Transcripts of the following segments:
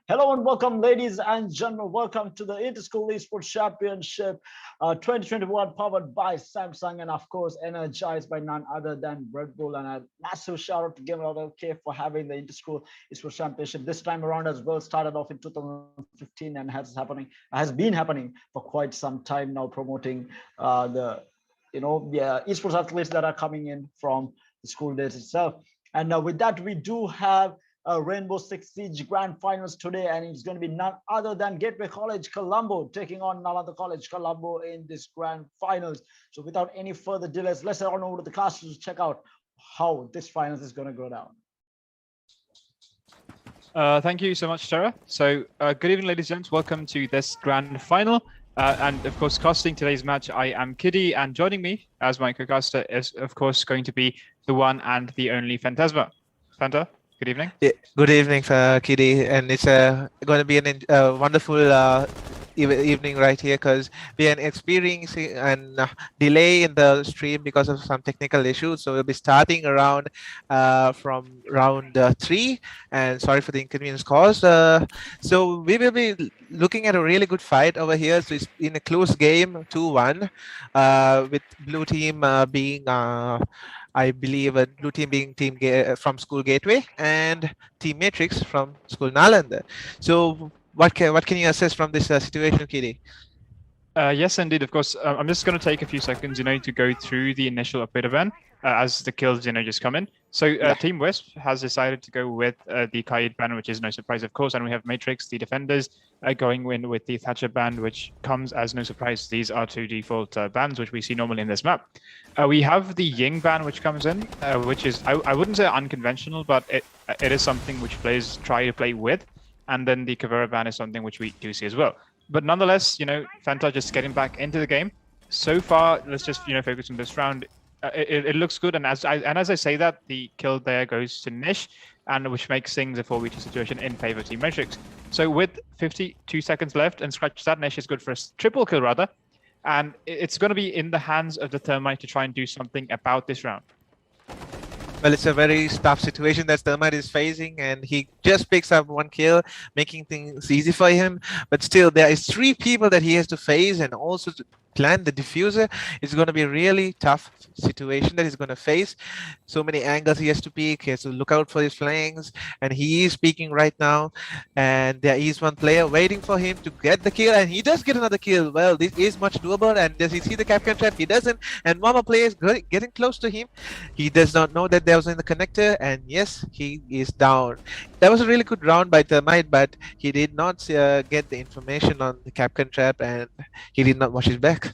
Hello and welcome, ladies and gentlemen. Welcome to the Interschool Esports Championship 2021, powered by Samsung and, of course, energized by none other than Red Bull. And a massive shout out to Gamer.LK for having the Interschool Esports Championship this time around as well. Started off in 2015 and has been happening for quite some time now, promoting the esports athletes that are coming in from the school days itself. And with that, we do have Rainbow Six Siege Grand Finals today, and it's going to be none other than Gateway College Colombo taking on Nalanda College Colombo in this Grand Finals. So without any further delays, let's head on over to the casters to check out how this finals is going to go down. Thank you so much, Tara. So good evening, ladies and gents. Welcome to this Grand Final. And of course, casting today's match, I am Kiddy, and joining me as my co-caster is, of course, going to be the one and the only Phantasma. Phanta, good evening. Yeah, good evening, Kiddy, and it's going to be a wonderful evening right here because we are experiencing a delay in the stream because of some technical issues. So we'll be starting around from round 3, and sorry for the inconvenience caused. So we will be looking at a really good fight over here. So it's in a close game, 2-1, with blue team being I believe blue team being team from School Gateway and Team Matrix from School Nalanda. So what can you assess from this situation, Kiddy? Yes, indeed. Of course, I'm just going to take a few seconds, to go through the initial update event as the kills, just come in. So Team Wisp has decided to go with the Kaid ban, which is no surprise, of course, and we have Matrix, the defenders, going in with the Thatcher ban, which comes as no surprise. These are two default bans, which we see normally in this map. We have the Ying ban, which comes in, which is, I wouldn't say unconventional, but it is something which players try to play with. And then the Kavera ban is something which we do see as well. But nonetheless, Fanta just getting back into the game. So far, let's just, focus on this round. It looks good. And as I say that, the kill there goes to Nish, and which makes things a 4v2 situation in favor of Team Matrix. So with 52 seconds left, and scratch that, Nish is good for a triple kill rather. And it's going to be in the hands of the Thermite to try and do something about this round. Well, it's a very tough situation that Thermite is facing, and he just picks up 1 kill, making things easy for him. But still, there is 3 people that he has to face, and also to plan the diffuser. It's going to be a really tough situation that he's going to face. So many angles he has to peek. He has to look out for his flanks, and he is peeking right now. And there is 1 player waiting for him to get the kill, and he does get another kill. Well, this is much doable. And does he see the Capcan trap? He doesn't. And one more player is getting close to him. He does not know that there was in the connector, and yes, he is down. That was a really good round by Thermite, but he did not get the information on the Capcan trap, and he did not watch his back.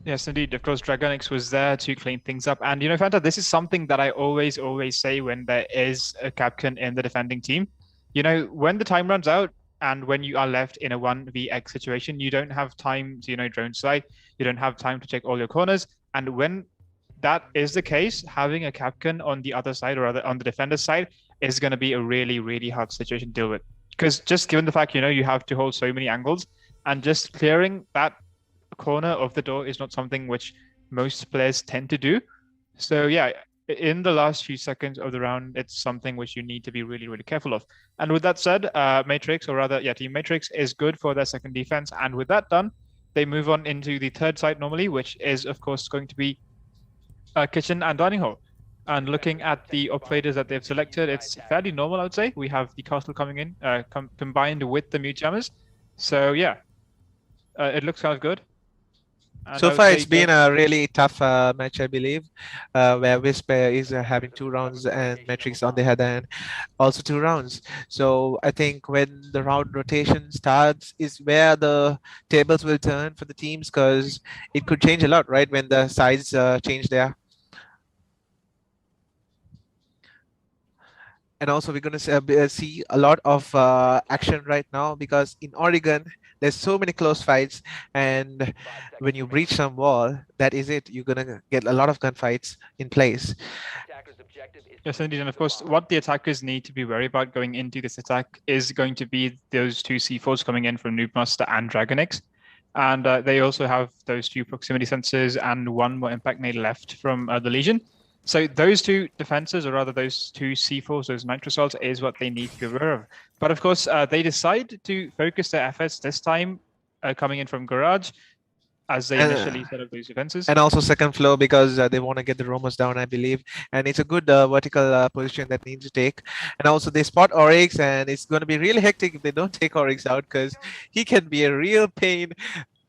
Yes, indeed. Of course, Dragonix was there to clean things up. And, Fanta, this is something that I always say when there is a Capcan in the defending team. When the time runs out and when you are left in a 1vx situation, you don't have time to, drone slide. You don't have time to check all your corners. And when that is the case, having a Capcan on the other side, or rather on the defender's side, is going to be a really, really hard situation to deal with. Because just given the fact, you have to hold so many angles, and just clearing that corner of the door is not something which most players tend to do. So yeah, in the last few seconds of the round, it's something which you need to be really, really careful of. And with that said, Matrix, or rather, Team Matrix is good for their second defense. And with that done, they move on into the third site normally, which is, of course, going to be kitchen and dining hall. And looking at the operators that they've selected, it's fairly normal, I would say. We have the castle coming in, combined with the mute jammers. So yeah, it looks kind of good. And so far, it's been a really tough match, I believe, where Wisp is having 2 rounds and Matrix on the other hand also 2 rounds. So I think when the round rotation starts is where the tables will turn for the teams, because it could change a lot, right, when the sides change there. And also, we're going to see a lot of action right now, because in Oregon, there's so many close fights, and when you breach some wall, that is it. You're going to get a lot of gunfights in place. Yes, indeed. And of course, what the attackers need to be worried about going into this attack is going to be those 2 C4s coming in from Noobmaster and Dragonix. And they also have those 2 proximity sensors and 1 more impact nade left from the Legion. So those two defenses, or rather those two C4s, those nitrosols, is what they need to be aware of. But of course, they decide to focus their efforts this time, coming in from garage, as they initially set up those defenses. And also second floor because they want to get the roamers down, I believe. And it's a good vertical position that needs to take. And also they spot Oryx, and it's going to be really hectic if they don't take Oryx out, because he can be a real pain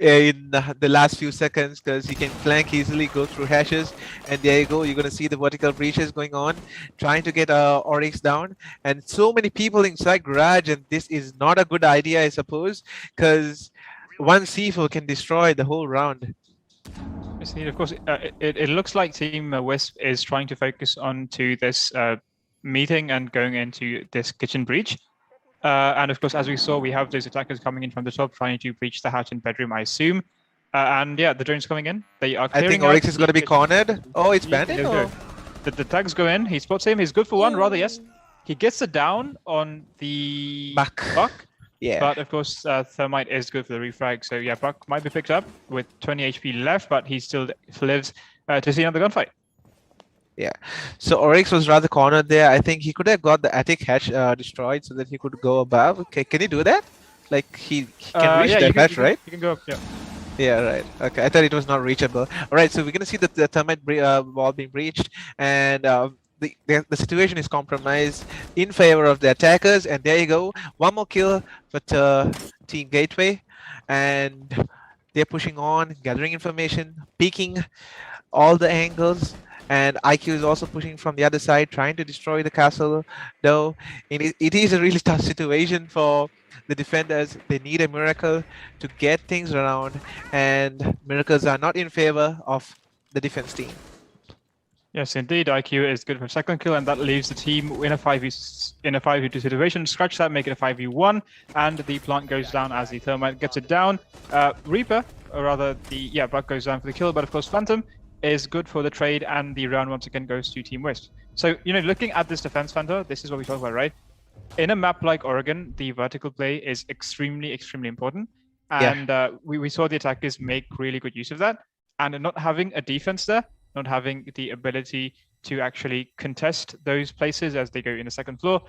in the last few seconds, because he can flank easily, go through hashes, and there you go. You're going to see the vertical breaches going on, trying to get Oryx down, and so many people inside garage, and this is not a good idea, I suppose, because one C4 can destroy the whole round. Of course, it looks like Team Wisp is trying to focus on to this meeting and going into this kitchen breach. And of course, as we saw, we have those attackers coming in from the top, trying to breach the hatch in bedroom, I assume. And yeah, the drones coming in. They are. I think Oryx is going to be cornered. Oh, it's Bandit. No. The tags go in. He spots him. He's good for one, rather. Yes. He gets it down on the Buck. Yeah. But of course, Thermite is good for the refrag. So yeah, Buck might be picked up with 20 HP left, but he still lives to see another gunfight. Yeah. So Oryx was rather cornered there. I think he could have got the attic hatch destroyed so that he could go above. Okay, can he do that? Like he can reach that hatch, right? You can go up. Yeah. Yeah, right. Okay, I thought it was not reachable. All right, so we're gonna see the Thermite wall being breached, and the situation is compromised in favor of the attackers, and there you go, one more kill for Team Gateway, and they're pushing on, gathering information, peeking all the angles, and IQ is also pushing from the other side, trying to destroy the castle, though it is a really tough situation for the defenders. They need a miracle to get things around, and miracles are not in favor of the defense team. Yes, indeed. IQ is good for second kill, and that leaves the team in a 5v2 situation. Scratch that, make it a 5v1, and the plant goes down as the Thermite gets it down. Reaper, or rather the Buck goes down for the kill, but of course Phantom is good for the trade, and the round once again goes to Team Wisp. So, looking at this defense, Fanta, this is what we talk about, right? In a map like Oregon, the vertical play is extremely, extremely important. And we saw the attackers make really good use of that. And not having a defense there, not having the ability to actually contest those places as they go in the second floor,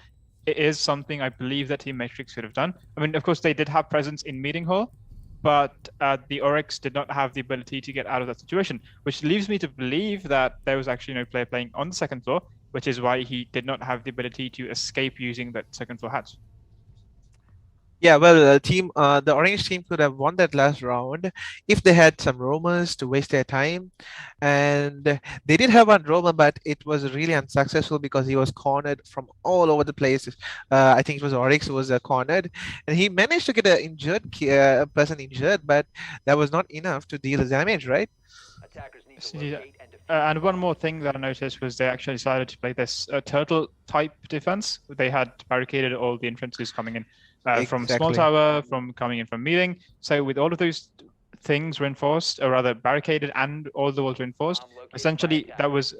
it is something I believe that Team Matrix could have done. I mean, of course, they did have presence in Meeting Hall, but the Oryx did not have the ability to get out of that situation, which leaves me to believe that there was actually no player playing on the second floor, which is why he did not have the ability to escape using that second floor hatch. Yeah, well, the orange team could have won that last round if they had some roamers to waste their time. And they did have one roamer, but it was really unsuccessful because he was cornered from all over the place. I think it was Oryx who was cornered, and he managed to get an injured person injured, but that was not enough to deal the damage, right? And one more thing that I noticed was they actually decided to play this turtle type defense. They had barricaded all the entrances coming in. From small tower, from coming in from meeting. So with all of those things reinforced, or rather barricaded, and all the walls reinforced, essentially that was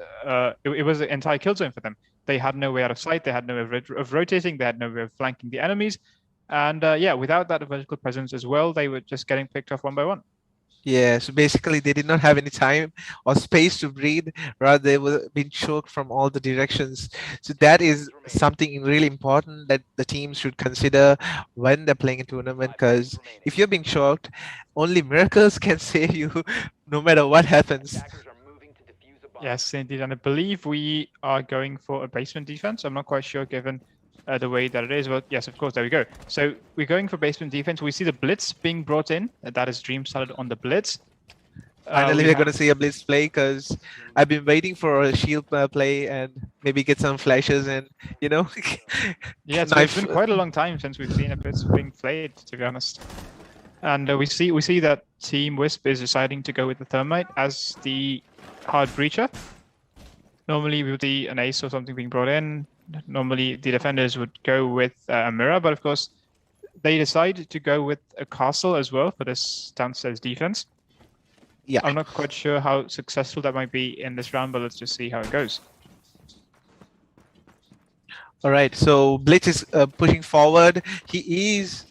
it was an entire kill zone for them. They had no way out of sight. They had no way of rotating. They had no way of flanking the enemies. And without that vertical presence as well, they were just getting picked off one by one. Yeah, so basically they did not have any time or space to breathe, rather they were being choked from all the directions. So that is something really important that the teams should consider when they're playing a tournament, because if you're being choked, only miracles can save you no matter what happens. Yes, indeed, and I believe we are going for a basement defense. I'm not quite sure given the way that it is, but yes, of course, there we go. So we're going for basement defense. We see the Blitz being brought in. That is Dream started on the Blitz. Finally, we're going to see a Blitz play, because I've been waiting for a shield play and maybe get some flashes and, Yeah, it's been quite a long time since we've seen a Blitz being played, to be honest. And we see that Team Wisp is deciding to go with the Thermite as the hard breacher. Normally, we would see an ace or something being brought in. Normally, the defenders would go with a mirror, but of course, they decide to go with a castle as well for this downstairs defense. Yeah, I'm not quite sure how successful that might be in this round, but let's just see how it goes. All right, so Blitz is pushing forward. He's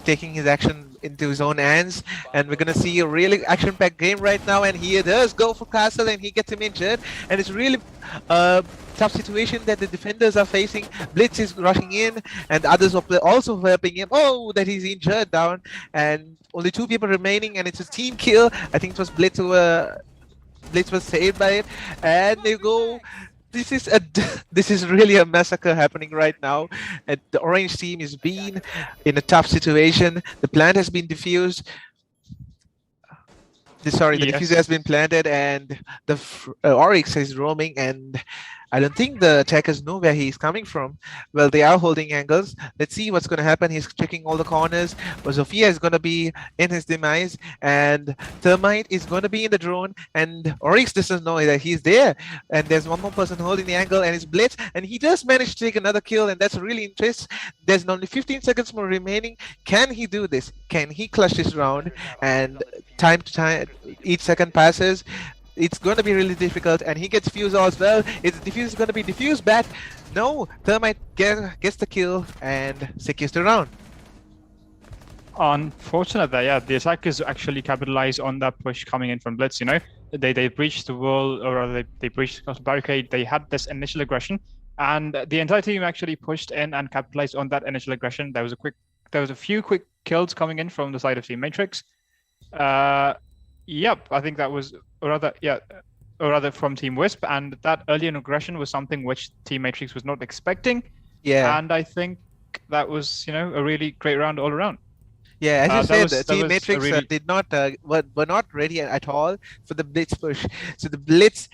taking his action into his own hands, and we're gonna see a really action-packed game right now. And he does go for Castle, and he gets him injured, and it's really tough situation that the defenders are facing. Blitz is rushing in, and others are also helping him. Oh, that he's injured down, and only 2 people remaining, and it's a team kill. I think it was Blitz who Blitz was saved by it, and they go. This is really a massacre happening right now, and the orange team is being in a tough situation. The plant has been defused. The diffuser has been planted, and the Oryx is roaming, and I don't think the attackers know where he's coming from. Well, they are holding angles. Let's see what's going to happen. He's checking all the corners. But Zofia is going to be in his demise, and Thermite is going to be in the drone, and Oryx doesn't know that he's there. And there's one more person holding the angle, and it's Blitz, and he does manage to take another kill, and that's really interesting. There's only 15 seconds more remaining. Can he do this? Can he clutch this round? And time to time, each second passes. It's going to be really difficult, and he gets fused as well. Is the diffuse going to be diffused back? No, Thermite gets the kill and secures the round. Unfortunate that, yeah, the attackers actually capitalized on that push coming in from Blitz, you know. They breached the wall, or rather they breached the barricade. They had this initial aggression, and the entire team actually pushed in and capitalized on that initial aggression. There was a few quick kills coming in from the side of Team Matrix. Yep, I think that was, or rather from Team Wisp, and that early aggression was something which Team Matrix was not expecting. Yeah. And I think that was, you know, a really great round all around. Yeah, as you said, Team Matrix were not ready at all for the Blitz push. So the Blitz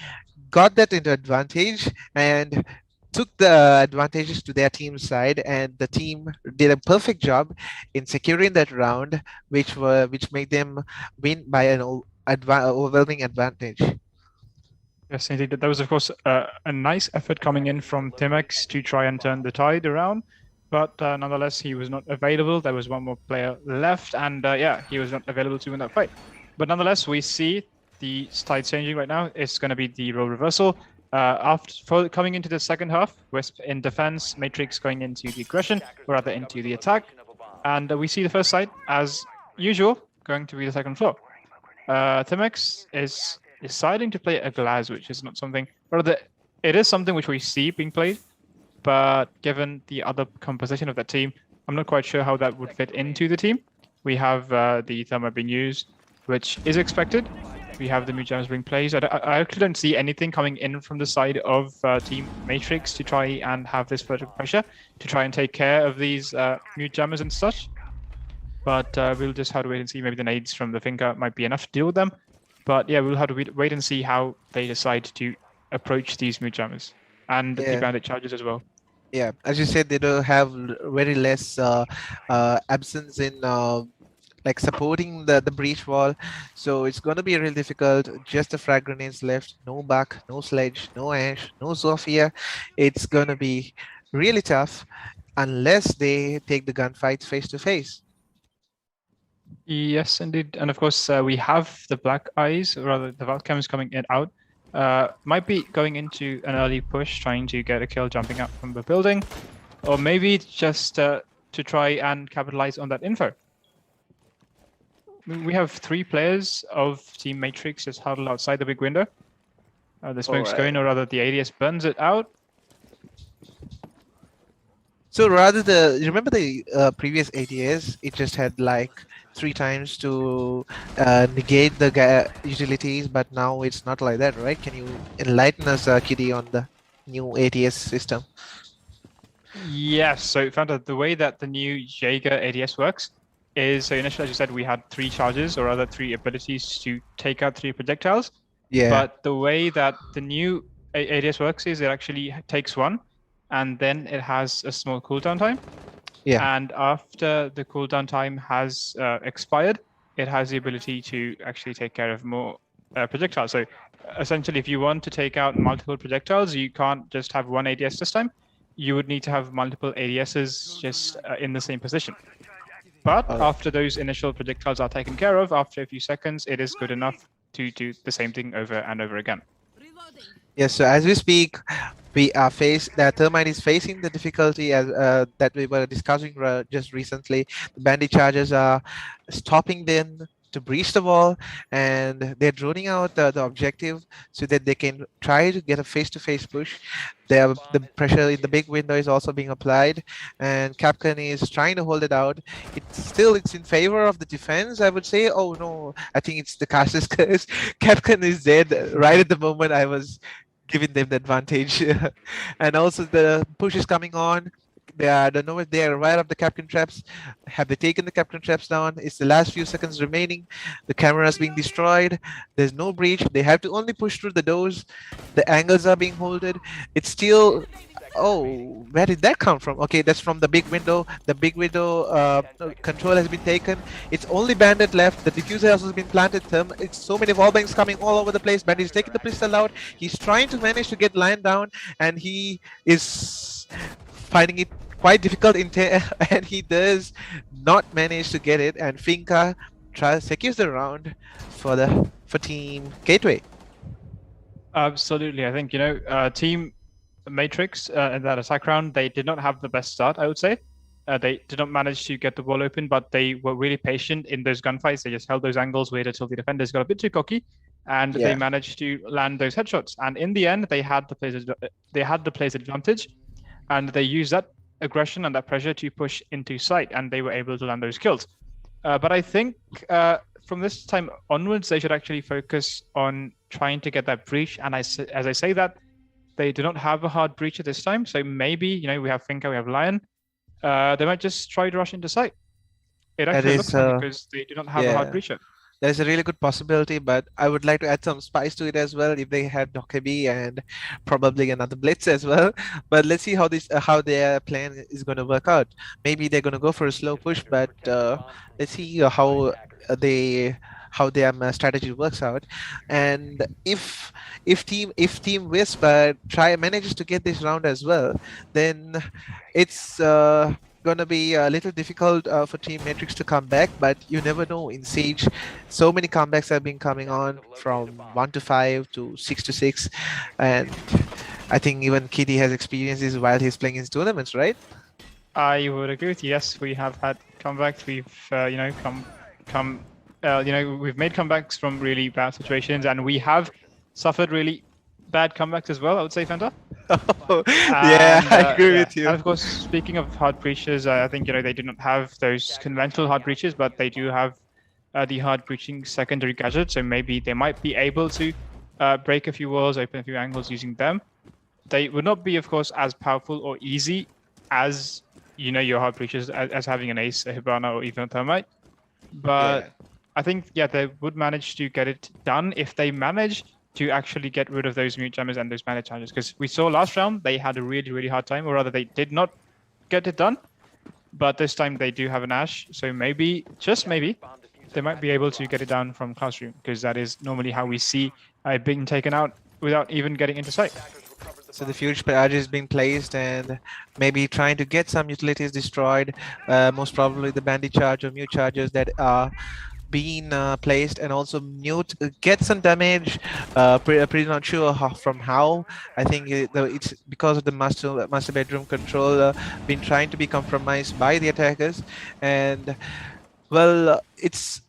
got that into advantage and took the advantages to their team's side, and the team did a perfect job in securing that round, which made them win by an overwhelming advantage. Yes, indeed. That was, of course, a nice effort coming in from Timex to try and turn the tide around, but nonetheless, he was not available. There was one more player left, and yeah, he was not available to win that fight. But nonetheless, we see the tide changing right now. It's going to be the role reversal. Coming into the second half, Wisp in defense, Matrix going into the aggression, or rather into the attack. And we see the first side, as usual, going to be the second floor. Timex is deciding to play a glass, which is not something, or rather, it is something which we see being played, but given the other composition of that team, I'm not quite sure how that would fit into the team. We have the Thermite being used, which is expected. We have the mute jammers being played. I actually don't see anything coming in from the side of Team Matrix to try and have this vertical pressure to try and take care of these mute jammers and such. But we'll just have to wait and see. Maybe the nades from the finger might be enough to deal with them. But yeah, we'll have to wait and see how they decide to approach these mute jammers and the bandit charges as well. Yeah, as you said, they do have very less absence in like supporting the breach wall, so it's going to be really difficult. Just the frag grenades left, no Buck, no Sledge, no Ash, no Zofia. It's going to be really tough unless they take the gunfights face to face. Yes, indeed. And of course, we have the Black Eyes, or rather the Valcam is coming out. Might be going into an early push, trying to get a kill jumping out from the building, or maybe just to try and capitalize on that info. We have 3 players of Team Matrix just huddled outside the big window. The smoke's going, or rather the ADS burns it out. So rather remember the previous ADS, it just had like 3 times to negate the utilities, but now it's not like that, right? Can you enlighten us, Kitty, on the new ADS system? Yes, so found out the way that the new Jaeger ADS works is, so initially, as you said, we had 3 charges, or rather 3 abilities to take out 3 projectiles. Yeah. But the way that the new ADS works is it actually takes 1, and then it has a small cooldown time. Yeah. And after the cooldown time has expired, it has the ability to actually take care of more projectiles. So essentially, if you want to take out multiple projectiles, you can't just have 1 ADS this time. You would need to have multiple ADSs just in the same position. But after those initial projectiles are taken care of, after a few seconds, it is good enough to do the same thing over and over again. Yes, so as we speak, that Thermite is facing the difficulty as that we were discussing just recently. The bandit charges are stopping them to breach the wall, and they're droning out the objective so that they can try to get a face-to-face push. The pressure in the big window is also being applied, and Capcom is trying to hold it out. It's in favor of the defense, I would say. Oh no, I think it's the caster's curse. Capcom is dead right at the moment I was giving them the advantage. And also the push is coming on. They are, I don't know if they are aware of the Capcom traps. Have they taken the Capcom traps down? It's the last few seconds remaining. The camera is being destroyed. There's no breach. They have to only push through the doors. The angles are being holded. It's still. Oh, where did that come from? Okay, that's from the big window. The big window control has been taken. It's only Bandit left. The diffuser has also been planted. It's so many wall banks coming all over the place. Bandit is taking the pistol out. He's trying to manage to get Lion down, and he is finding it quite difficult and he does not manage to get it. And Finka secures the round for Team Gateway. Absolutely, I think Team Matrix in that attack round, they did not have the best start, I would say. They did not manage to get the wall open, but they were really patient in those gunfights. They just held those angles, waited until the defenders got a bit too cocky, and they managed to land those headshots. And in the end, they had the players' advantage, and they used that aggression and that pressure to push into sight, and they were able to land those kills. But I think from this time onwards, they should actually focus on trying to get that breach. And as I say that, they do not have a hard breach at this time, so maybe we have Finka, we have Lion. They might just try to rush into sight. It actually looks like because they do not have a hard breach yet. There's a really good possibility, but I would like to add some spice to it as well if they had Dokkaebi and probably another Blitz as well. But let's see how their plan is going to work out. Maybe they're going to go for a slow push, but let's see how their strategy works out. And if Team Whisper manages to get this round as well, then it's gonna be a little difficult for Team Matrix to come back, but you never know. In Siege, so many comebacks have been coming on from 1 to 5 to 6 to 6, and I think even Kitty has experienced this while he's playing his tournaments, right? I would agree with you. Yes, we have had comebacks. We've we've made comebacks from really bad situations, and we have suffered really bad comebacks as well, I would say, Fanta. I agree with you. And of course, speaking of hard breaches, I think they do not have those conventional hard breaches, but they do have the hard breaching secondary gadget. So maybe they might be able to break a few walls, open a few angles using them. They would not be, of course, as powerful or easy as your hard breaches, as having an Ace, a Hibana, or even a Thermite. But I think they would manage to get it done if they manage to actually get rid of those mute jammers and those bandit challenges, because we saw last round they had a really, really hard time, or rather they did not get it done. But this time they do have an Ash, so maybe, just maybe, they might be able to get it down from Classroom, because that is normally how we see it being taken out without even getting into sight. So the Fuge barrage is being placed and maybe trying to get some utilities destroyed, most probably the bandit charge or mute charges that are being placed, and also mute get some damage. Pretty not sure from how. I think it's because of the master bedroom control been trying to be compromised by the attackers, and well, it's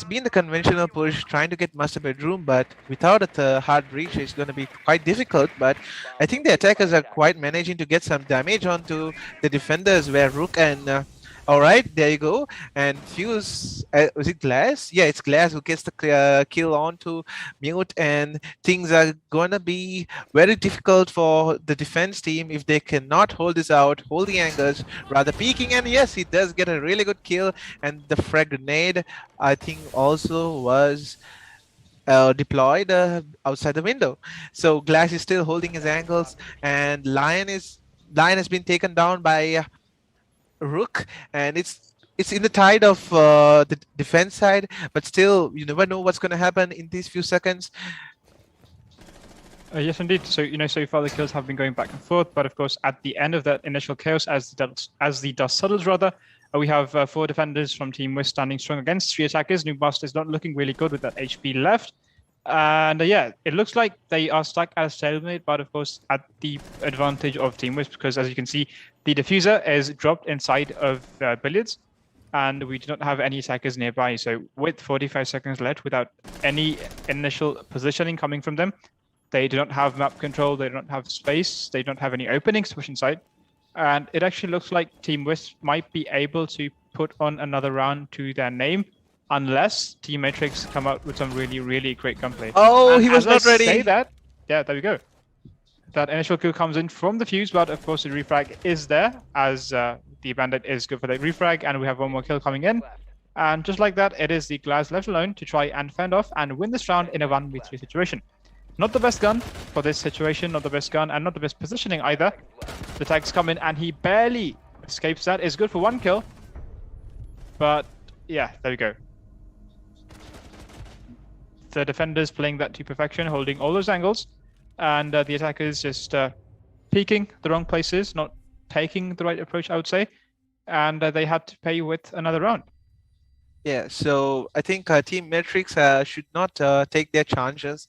been the conventional push trying to get master bedroom, but without a hard breach, it's going to be quite difficult. But I think the attackers are quite managing to get some damage onto the defenders, where Rook and all right, there you go. And Fuse, was it Glass? Yeah, it's Glass who gets the kill onto Mute, and things are gonna be very difficult for the defense team if they cannot hold this out, hold the angles, rather peeking. And yes, he does get a really good kill, and the frag grenade, I think, also was deployed outside the window. So Glass is still holding his angles, and Lion has been taken down by Rook, and it's in the tide of the defense side, but still you never know what's going to happen in these few seconds. Yes, indeed. So so far the kills have been going back and forth, but of course at the end of that initial chaos, as the dust settles, rather, we have 4 defenders from Team West standing strong against 3 attackers. Noobmaster is not looking really good with that HP left, And yeah, it looks like they are stuck at a stalemate, but of course at the advantage of Team Wisp, because as you can see, the diffuser is dropped inside of billiards, and we do not have any attackers nearby. So with 45 seconds left, without any initial positioning coming from them, they do not have map control, they do not have space, they don't have any openings to push inside. And it actually looks like Team Wisp might be able to put on another round to their name, unless Team Matrix come out with some really, really great gunplay. Oh, And he was as I not ready. say that, yeah, there we go. That initial kill comes in from the fuse, but of course the refrag is there, as the bandit is good for the refrag, and we have one more kill coming in. And just like that, it is the Glass left alone to try and fend off and win this round in a 1v3 situation. Not the best gun for this situation, not the best gun, and not the best positioning either. The tags come in, and he barely escapes that. It's good for one kill, but yeah, there we go. The defenders playing that to perfection, holding all those angles, and the attackers just peeking the wrong places, not taking the right approach, I would say, and they had to pay with another round. Yeah, so I think Team Matrix should not take their chances,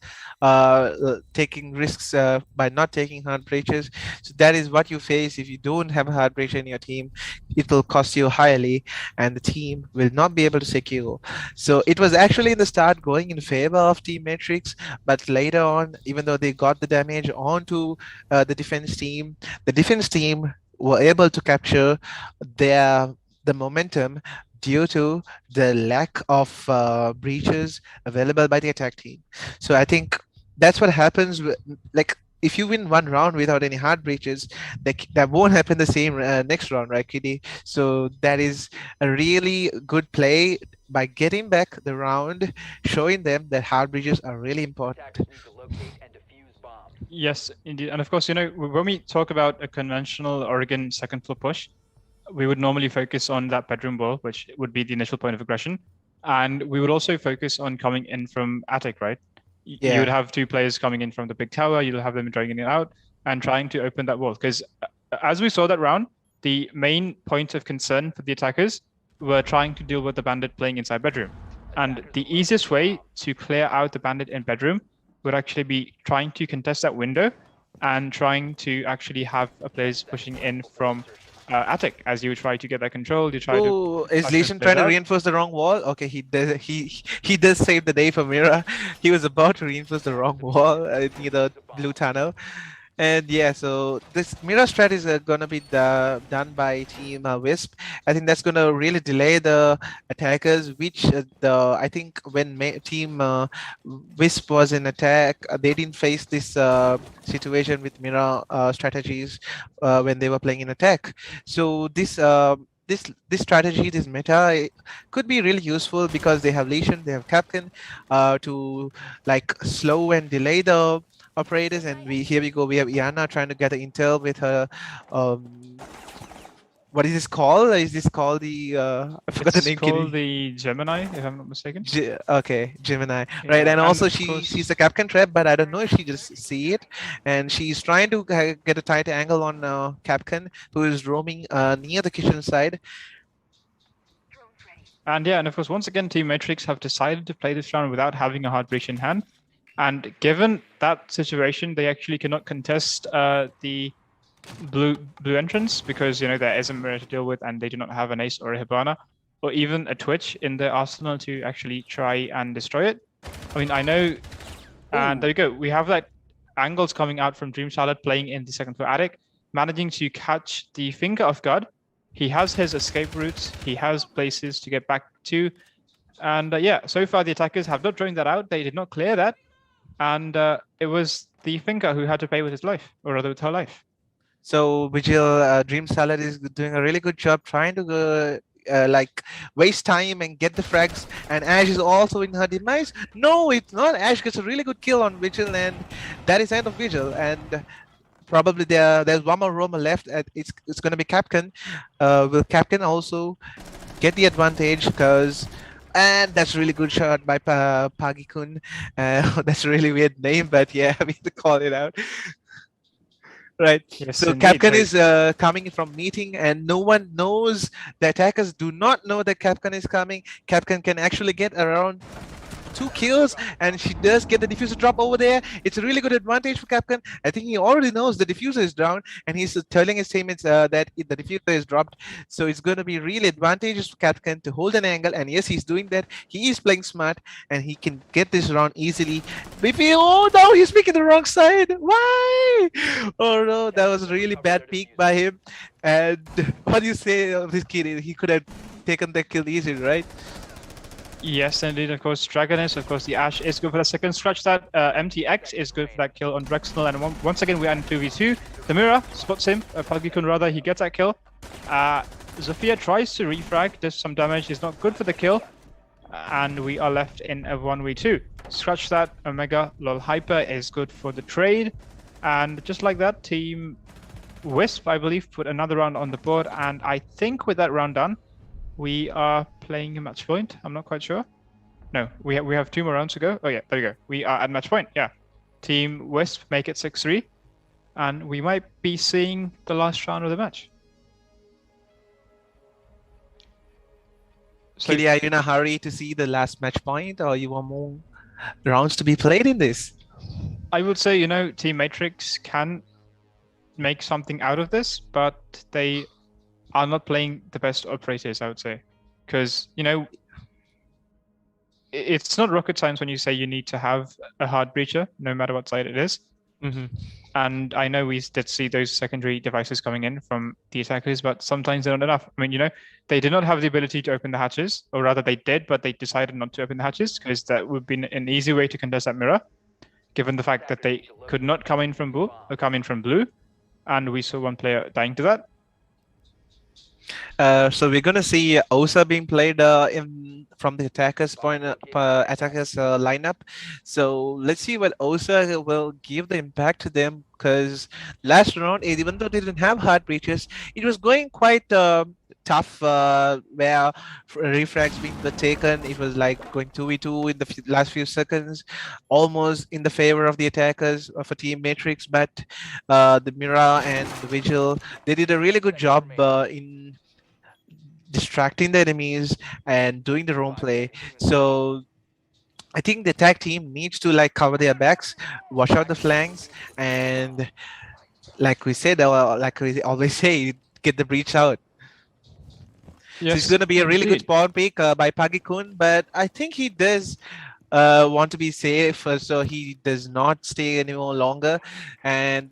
taking risks by not taking hard breaches. So that is what you face if you don't have a hard breacher in your team. It will cost you highly, and the team will not be able to secure. So it was actually in the start going in favor of Team Matrix, but later on, even though they got the damage onto the defense team were able to capture the momentum due to the lack of breaches available by the attack team. So I think that's what happens. Like if you win one round without any hard breaches, that won't happen the same next round, right, Kitty? So that is a really good play by getting back the round, showing them that hard breaches are really important. Yes, indeed. And of course, you know, when we talk about a conventional Oregon second floor push, we would normally focus on that bedroom wall, which would be the initial point of aggression. And we would also focus on coming in from attic, right? Yeah. You would have two players coming in from the big tower, you'll have them dragging it out and trying to open that wall. Because as we saw that round, the main point of concern for the attackers were trying to deal with the bandit playing inside bedroom. And the easiest way to clear out the bandit in bedroom would actually be trying to contest that window and trying to actually have a players pushing in from attic as you try to get that control. You try to. Is Lesion trying to reinforce the wrong wall? Okay, he does save the day for Mira. He was about to reinforce the wrong wall near the blue tunnel. And yeah, so this Mira strat is gonna be done by Team Wisp. I think that's gonna really delay the attackers. Which I think when Team Wisp was in attack, they didn't face this situation with Mira strategies when they were playing in attack. So this strategy, this meta, could be really useful because they have Lesion, they have Capcan to like slow and delay the operators, and here we go. We have Iana trying to get the intel with her. What is this called? Is this called the? I forgot the name. It's called the Gemini, if I'm not mistaken. Okay, Gemini. Yeah, right, and also course... she's a Capcan trap, but I don't know if she just see it, and she's trying to get a tight angle on Capcan, who is roaming near the kitchen side. And yeah, and of course, once again, Team Matrix have decided to play this round without having a hard breach in hand. And given that situation, they actually cannot contest the blue entrance because, you know, there is a mirror to deal with and they do not have an ace or a Hibana or even a Twitch in their arsenal to actually try and destroy it. I mean, I know, and there you go. We have that angles coming out from Dream Salad playing in the second floor attic, managing to catch the finger of God. He has his escape routes. He has places to get back to. And yeah, so far the attackers have not drained that out. They did not clear that. And it was the Finca who had to pay with his life, or rather with her life. So Vigil, Dream Salad is doing a really good job trying to like waste time and get the frags, and Ash is also in her demise. No, it's not. Ash gets a really good kill on Vigil, and that is end of Vigil. And probably there's one more roamer left. It's going to be Capcan. Will Capcan also get the advantage? Because and that's a really good shot by Pagi-kun. That's a really weird name, but yeah, we have to call it out. Right. Yes, so indeed, Capcan is coming from meeting, and no one knows. The attackers do not know that Capcan is coming. Capcan can actually get around 2 kills, and she does get the diffuser drop over there. It's a really good advantage for Capcom. I think he already knows the diffuser is down, and he's telling his teammates that the diffuser is dropped. So it's going to be really advantageous for Capcom to hold an angle. And yes, he's doing that. He is playing smart, and he can get this round easily. Oh no, he's picking the wrong side. Why? Oh no, that was a really bad peek by him. And what do you say of this kid? He could have taken the kill easily, right? Yes, indeed. Of course, Dragoness. Of course, the Ash is good for the second. Scratch that. MTX is good for that kill on Drexel. And once again, we are in 2v2. The Mirror spots him. Palgikun rather. He gets that kill. Zofia tries to refrag. Does some damage. Is not good for the kill. And we are left in a 1v2. Scratch that. Omega Lol Hyper is good for the trade. And just like that, Team Wisp, I believe, put another round on the board. And I think with that round done, we are playing a match point. I'm not quite sure. No, we have 2 more rounds to go. Oh yeah, there you go. We are at match point. Yeah, Team Wisp make it 6-3, and we might be seeing the last round of the match. So, Kitty, are you in a hurry to see the last match point, or you want more rounds to be played in this? I would say, you know, Team Matrix can make something out of this, but they are not playing the best operators, I would say. Because, you know, it's not rocket science when you say you need to have a hard breacher, no matter what side it is. Mm-hmm. And I know we did see those secondary devices coming in from the attackers, but sometimes they're not enough. I mean, you know, they did not have the ability to open the hatches, or rather they did, but they decided not to open the hatches because that would be an easy way to contest that mirror, given the fact that they could not come in from blue, and we saw one player dying to that. So we're gonna see Osa being played from the attackers lineup. So let's see what Osa will give the impact to them, because last round, even though they didn't have hard breaches, it was going quite tough, where refrags being taken. It was like going 2v2 in the last few seconds, almost in the favor of the attackers for Team Matrix. But the Mira and the Vigil, they did a really good job in distracting the enemies and doing the role play. So I think the attack team needs to like cover their backs, watch out the flanks, and like we said, like we always say, get the breach out. Yes, so it's going to be a really good spawn pick by Pagikun, but I think he does want to be safe, so he does not stay any more longer. And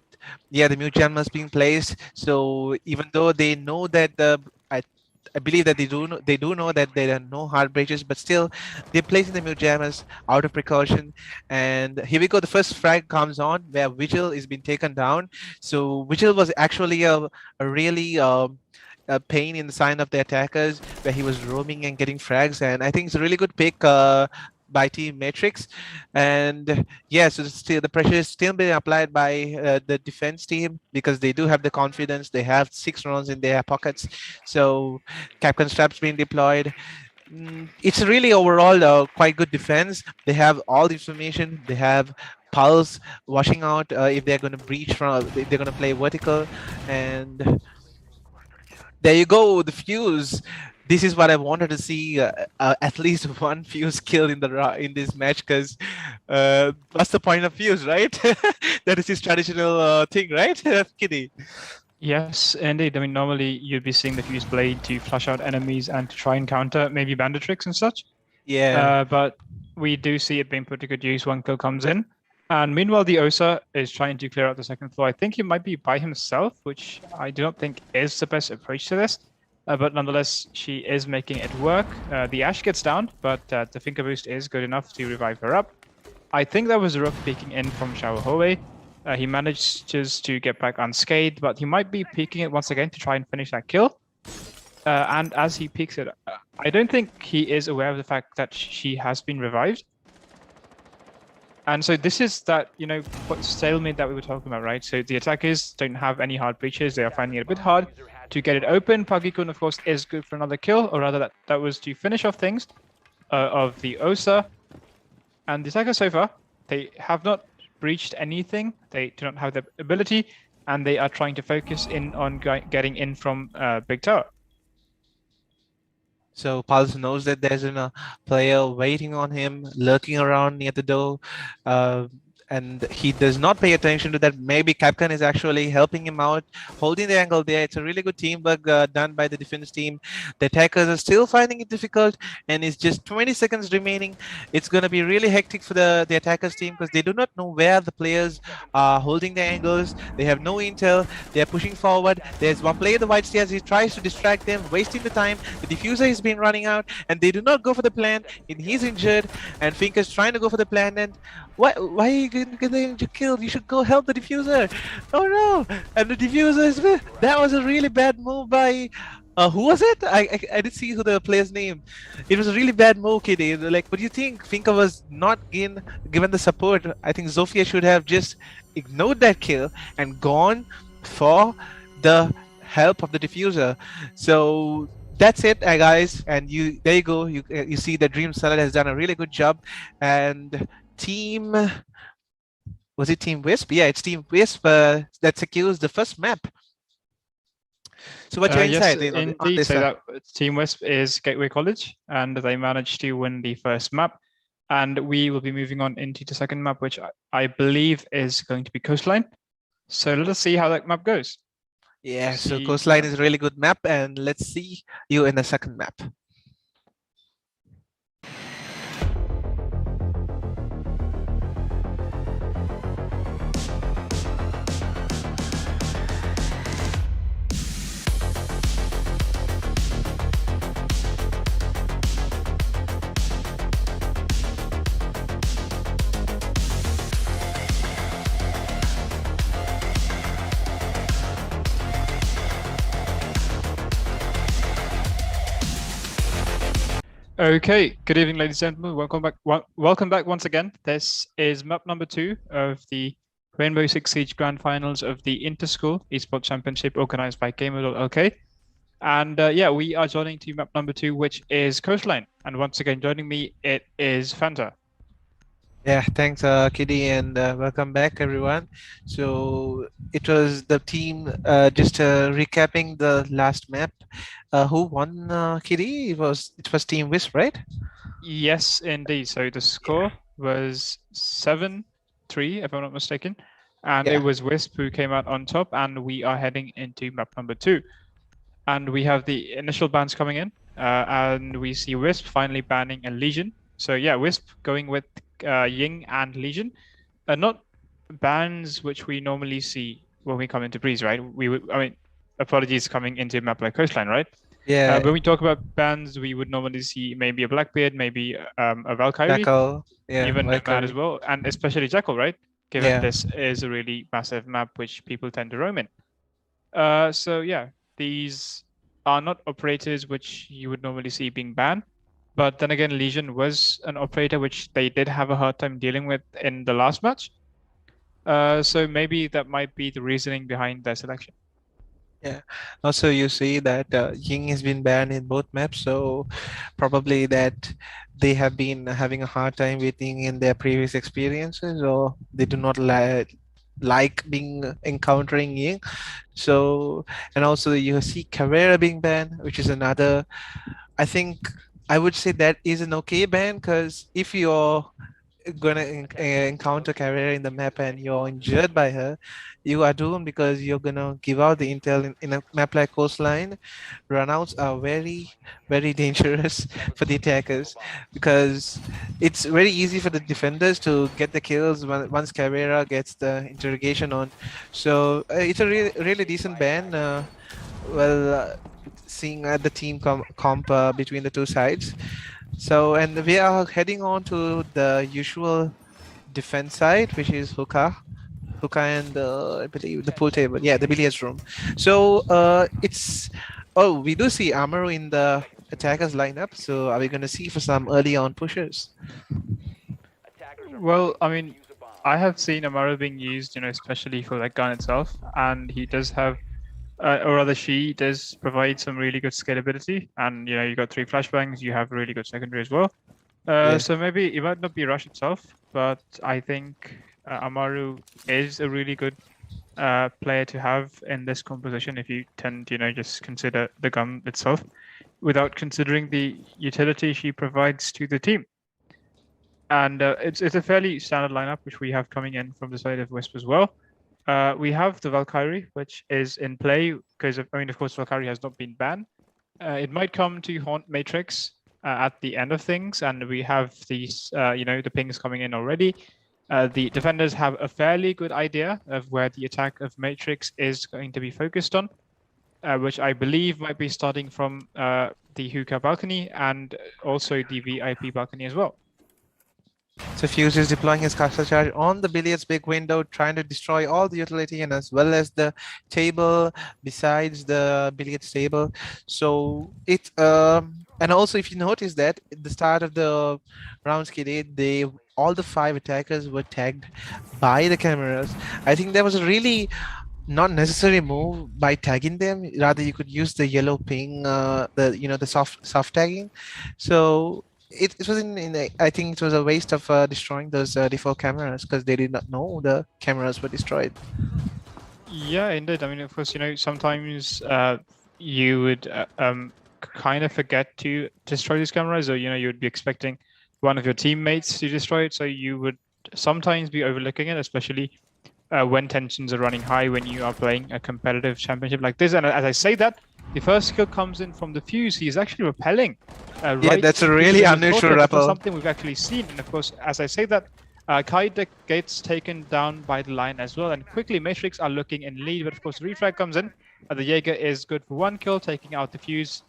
yeah, the mute jam is being placed. So even though they know that I believe that they do know that there are no hard breaches, but still they're placing the mute jammers out of precaution. And here we go. The first frag comes on where Vigil is being taken down. So Vigil was actually a really a pain in the sign of the attackers, where he was roaming and getting frags. And I think it's a really good pick by Team Matrix. And yeah, so still the pressure is still being applied by the defense team, because they do have the confidence. They have 6 rounds in their pockets. So Capcom straps being deployed. It's really overall quite good defense. They have all the information. They have Pulse watching out if they're going to breach from, if they're going to play vertical. And there you go, the fuse. This is what I wanted to see, at least one fuse kill in this match, because what's the point of fuse, right? That is his traditional thing, right, Kitty? Yes, indeed. I mean, normally you'd be seeing the fuse blade to flush out enemies and to try and counter maybe bandit tricks and such. Yeah. But we do see it being put to good use. One kill comes in. And meanwhile, the Osa is trying to clear out the second floor. I think he might be by himself, which I do not think is the best approach to this. But nonetheless, she is making it work. The Ash gets down, but the Finger Boost is good enough to revive her up. I think that was Rook peeking in from Shower Hallway. He manages to get back unscathed, but he might be peeking it once again to try and finish that kill. And as he peeks it, I don't think he is aware of the fact that she has been revived. And so this is that, you know, what stalemate that we were talking about, right? So the attackers don't have any hard breaches. They are finding it a bit hard to get it open. Pagikun, of course, is good for another kill, or rather that was to finish off things of the Osa. And the attackers so far, they have not breached anything. They do not have the ability, and they are trying to focus in on getting in from Big Tower. So Pulse knows that there's a player waiting on him, lurking around near the door, uh, and he does not pay attention to that. Maybe Capcan is actually helping him out, holding the angle there. It's a really good teamwork done by the defense team. The attackers are still finding it difficult, and it's just 20 seconds remaining. It's going to be really hectic for the attackers team because they do not know where the players are holding their angles. They have no intel. They are pushing forward. There's one player, the white stairs. He tries to distract them, wasting the time. The diffuser has been running out, and they do not go for the plan. And he's injured, and Fink is trying to go for the plan. And why are you getting killed? You should go help the diffuser. Oh no! And the diffuser is that was a really bad move by. Who was it? I didn't see who the player's name. It was a really bad move, Kitty. Like, what do you think? Finka was not given the support. I think Zofia should have just ignored that kill and gone for the help of the diffuser. So that's it, guys. And there you go. You see that Dream Salad has done a really good job. And team, was it Team Wisp? Yeah, it's Team Wisp that secures the first map. So what's your Yes, insight on indeed. this? So that Team Wisp is Gateway College, and they managed to win the first map. And we will be moving on into the second map, which I believe is going to be Coastline. So let us see how that map goes. Yeah, so Coastline is a really good map, and let's see you in the second map. Okay, good evening, ladies and gentlemen. Welcome back once again. This is map number 2 of the Rainbow Six Siege Grand Finals of the Inter-School Esports Championship organized by Gamer.LK. And yeah, we are joining to map number 2, which is Coastline. And once again, joining me, it is Fanta. Yeah, thanks, Kitty, and welcome back, everyone. So it was the team, just recapping the last map. Who won, Kitty? It was Team Wisp, right? Yes, indeed. So the score was 7-3, if I'm not mistaken. And it was Wisp who came out on top, and we are heading into map number 2. And we have the initial bans coming in, and we see Wisp finally banning a Legion. So yeah, Wisp going with Ying and Legion. Not bans which we normally see when we come into Breeze, right? Apologies, coming into a map like Coastline, right? Yeah. When we talk about bans, we would normally see maybe a Blackbeard, maybe a Valkyrie, Jackal, even a Mad as well, and especially Jackal, right? Given this is a really massive map which people tend to roam in. So yeah, these are not operators which you would normally see being banned. But then again, Legion was an operator which they did have a hard time dealing with in the last match. So maybe that might be the reasoning behind their selection. Yeah. Also, you see that Ying has been banned in both maps, so probably that they have been having a hard time with Ying in their previous experiences, or they do not like encountering Ying. So, and also you see Carrera being banned, which is another. I think I would say that is an okay ban, because if you're gonna encounter Carrera in the map and you're injured by her, you are doomed, because you're gonna give out the intel in a map like Coastline. Runouts are very, very dangerous for the attackers, because it's very easy for the defenders to get the kills once Carrera gets the interrogation on. So it's a really decent ban. Seeing the team comp between the two sides. So, and we are heading on to the usual defense side, which is Hookah and I believe the pool table. Yeah, the billiards room. So we do see Amaru in the attackers lineup. So are we going to see for some early on pushers? Well, I mean, I have seen Amaru being used, especially for that gun itself, and he does have, or rather she does provide some really good scalability, and you got 3 flashbangs, you have really good secondary as well. So maybe it might not be Rush itself, but I think Amaru is a really good player to have in this composition if you tend to, just consider the gun itself. without considering the utility she provides to the team. And it's a fairly standard lineup, which we have coming in from the side of Wisp as well. We have the Valkyrie, which is in play because, of course, Valkyrie has not been banned. It might come to haunt Matrix at the end of things, and we have these, the pings coming in already. The defenders have a fairly good idea of where the attack of Matrix is going to be focused on, which I believe might be starting from the hookah balcony and also the VIP balcony as well. So Fuse is deploying his castle charge on the billiards big window, trying to destroy all the utility and as well as the table besides the billiards table. So it and also if you notice that at the start of the round skid 8, all the 5 attackers were tagged by the cameras. I think that was a really not necessary move by tagging them. Rather, you could use the yellow ping, the soft tagging. So it was I think it was a waste of destroying those default cameras because they did not know the cameras were destroyed. Yeah, indeed. I mean, of course, sometimes you would kind of forget to destroy these cameras, or you would be expecting one of your teammates to destroy it, so you would sometimes be overlooking it, especially when tensions are running high when you are playing a competitive championship like this. And as I say that, the first kill comes in from the Fuse. He is actually repelling. Yeah, that's a really unusual rappel. Something we've actually seen. And of course, as I say that, Kaide gets taken down by the line as well. And quickly, Matrix are looking in lead. But of course, the refrag comes in. The Jaeger is good for 1 kill, taking out the Fuse.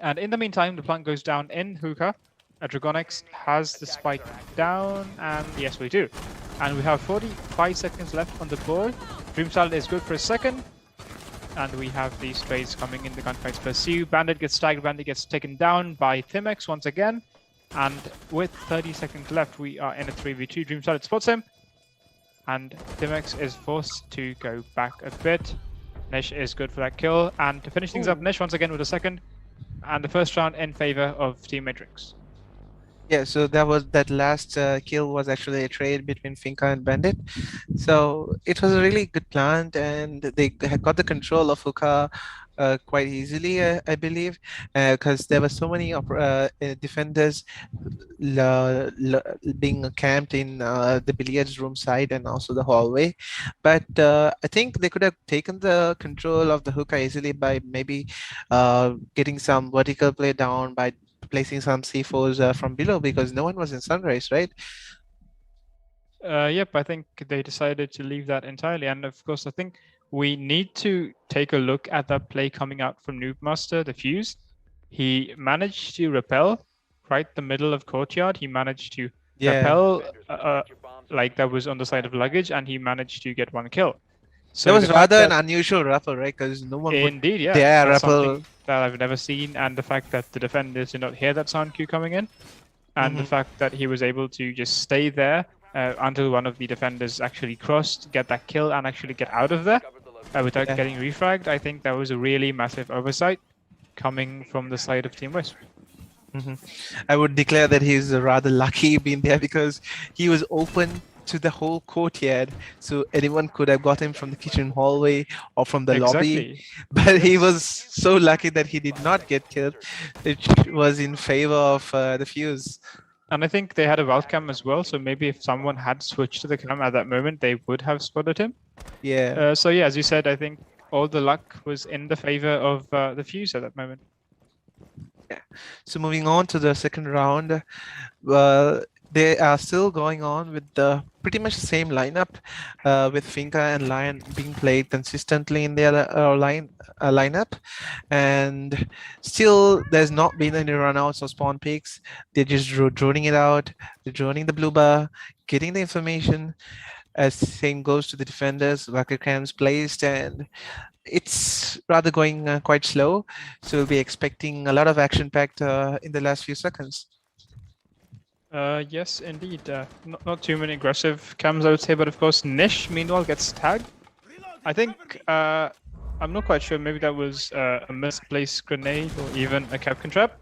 And in the meantime, the plant goes down in hookah. Dragonix has the spike down, and yes, we do. And we have 45 seconds left on the board. Dream Salad is good for a second. And we have these trades coming in. The gunfights pursue. Bandit gets tagged. Bandit gets taken down by Thimex once again. And with 30 seconds left, we are in a 3v2. Dream Salad spots him. And Thimex is forced to go back a bit. Nish is good for that kill. And to finish things up, Nish once again with a second. And the first round in favor of Team Matrix. Yeah, so that last kill was actually a trade between Finka and Bandit. So it was a really good plant, and they had got the control of hookah quite easily, I believe, because there were so many defenders being camped in the billiards room side and also the hallway. But I think they could have taken the control of the hookah easily by maybe getting some vertical play down by placing some C4s from below, because no one was in Sunrise, right? Yep, I think they decided to leave that entirely. And of course, I think we need to take a look at that play coming out from Noobmaster, the Fuse. He managed to repel right the middle of courtyard. He managed to repel like that was on the side of luggage, and he managed to get 1 kill. So that was rather an unusual rappel, right? Because no one indeed, yeah, dare rappel. That I've never seen, and the fact that the defenders did not hear that sound cue coming in, and the fact that he was able to just stay there until one of the defenders actually crossed, get that kill, and actually get out of there without getting refragged. I think that was a really massive oversight coming from the side of Team Wisp. I would declare that he's rather lucky being there, because he was open to the whole courtyard, so anyone could have got him from the kitchen hallway or from the lobby, but he was so lucky that he did not get killed, which was in favor of the Fuse. And I think they had a Valve cam as well, so maybe if someone had switched to the cam at that moment, they would have spotted him. Yeah. So yeah, as you said, I think all the luck was in the favor of the Fuse at that moment. Yeah. So moving on to the second round, well, they are still going on with the pretty much the same lineup, with Finka and Lion being played consistently in their lineup, and still there's not been any runouts or spawn picks. They're just droning it out. They're droning the blue bar, getting the information. As same goes to the defenders, Wacker cams placed, and it's rather going quite slow. So we'll be expecting a lot of action packed in the last few seconds. Yes, indeed. Not too many aggressive cams, I would say, but of course, Nish, meanwhile, gets tagged. I think, I'm not quite sure, maybe that was a misplaced grenade or even a Capcom trap.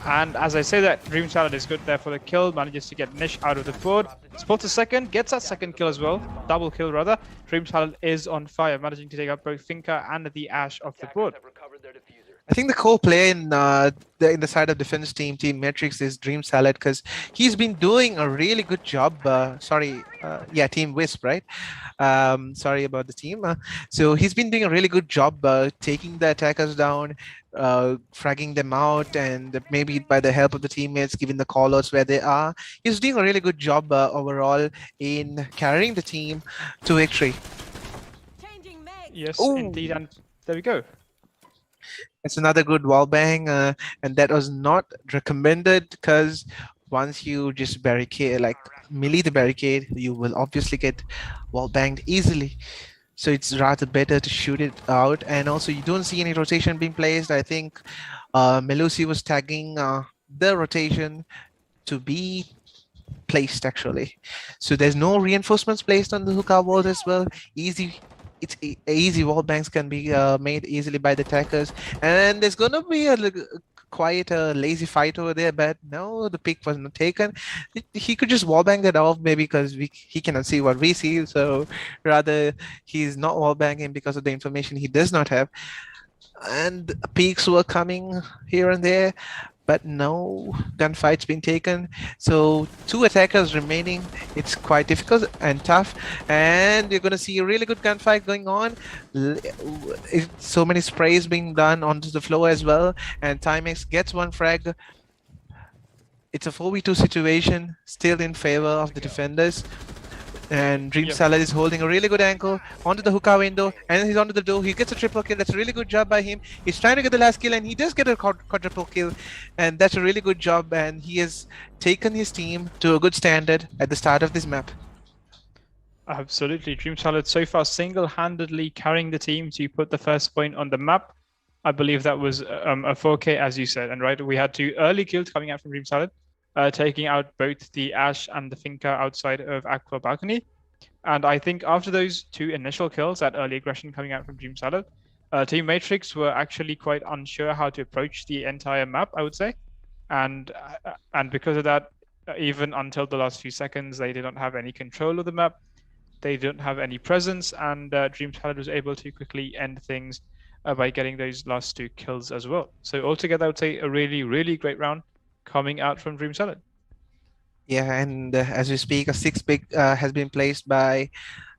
And as I say that, Dream Salad is good there for the kill, manages to get Nish out of the board. Spots a second, gets that second kill as well, double kill rather. Dream Salad is on fire, managing to take out both Finka and the Ash off the board. I think the core player in the side of defense Team Matrix is Dream Salad because he's been doing a really good job. Yeah, Team Wisp, right? Sorry about the team. So he's been doing a really good job taking the attackers down, fragging them out, and maybe by the help of the teammates, giving the callouts where they are. He's doing a really good job overall in carrying the team to victory. Yes, Oh, indeed, and there we go. it's another good wall bang, and that was not recommended because once you just barricade, like melee the barricade, you will obviously get wall banged easily. So it's rather better to shoot it out. And also, you don't see any rotation being placed. I think Melusi was tagging the rotation to be placed actually. So there's no reinforcements placed on the hookah walls as well. Easy wall banks can be made easily by the attackers, and there's gonna be quite a lazy fight over there, but no, the pick was not taken. He could just wallbang that off maybe because he cannot see what we see, so rather he's not wallbanging because of the information he does not have. And peaks were coming here and there, but no gunfights being taken. So 2 attackers remaining. It's quite difficult and tough, and you're going to see a really good gunfight going on. So many sprays being done onto the floor as well, and Timex gets 1 frag. It's a 4v2 situation, still in favor of the defenders. And Dream Salad is holding a really good angle onto the hookah window, and he's onto the door. He gets a triple kill. That's a really good job by him. He's trying to get the last kill, and he does get a quadruple kill, and that's a really good job. And he has taken his team to a good standard at the start of this map. Absolutely, Dream Salad so far single-handedly carrying the team to put the first point on the map. I believe that was a 4K, as you said, and right, we had 2 early kills coming out from Dream Salad. Taking out both the Ash and the Finca outside of Aqua Balcony. And I think after those 2 initial kills, that early aggression coming out from Dream Salad, Team Matrix were actually quite unsure how to approach the entire map, I would say. And because of that, even until the last few seconds, they did not have any control of the map. They didn't have any presence, and Dream Salad was able to quickly end things by getting those last 2 kills as well. So altogether, I would say a really, really great round coming out from Dream Salad. Yeah, and as we speak, a 6 pick has been placed by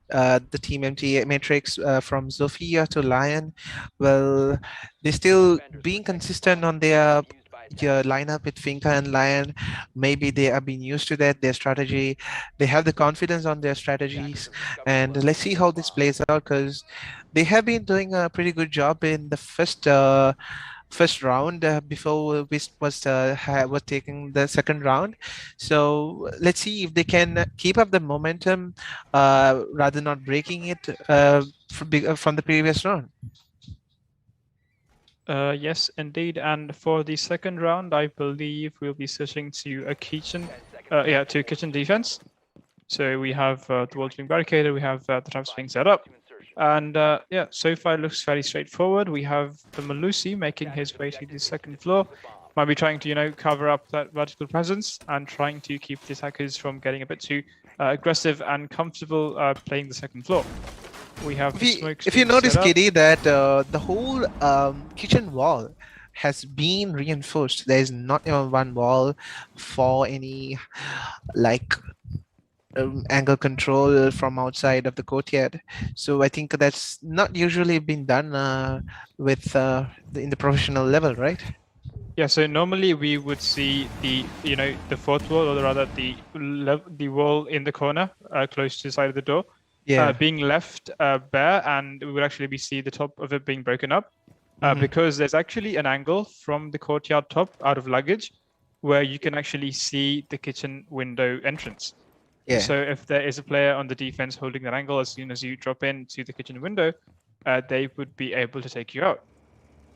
the Team MT Matrix from Zofia to Lion. Well, they're still being consistent on their lineup with Finca and Lion. Maybe they are being used to that, their strategy. They have the confidence on their strategies, and let's see how this plays out because they have been doing a pretty good job in the first round before Wisp was taking the second round. So let's see if they can keep up the momentum rather not breaking it from the previous round. Yes, indeed. And for the second round, I believe we'll be switching to a kitchen, to kitchen defense. So we have the walls being barricaded, we have the traps being set up. And yeah, so far it looks fairly straightforward. We have the Melusi making his way to the second floor. Might be trying to, cover up that vertical presence and trying to keep the attackers from getting a bit too aggressive and comfortable playing the second floor. We have if you notice, Kitty, that the whole kitchen wall has been reinforced. There is not even one wall for any angle control from outside of the courtyard. So I think that's not usually been done in the professional level, right? Yeah, so normally we would see the fourth wall, or rather the wall in the corner close to the side of the door, being left bare, and we would actually see the top of it being broken up because there's actually an angle from the courtyard top out of luggage where you can actually see the kitchen window entrance. Yeah. So if there is a player on the defense holding that angle, as soon as you drop into the kitchen window, they would be able to take you out.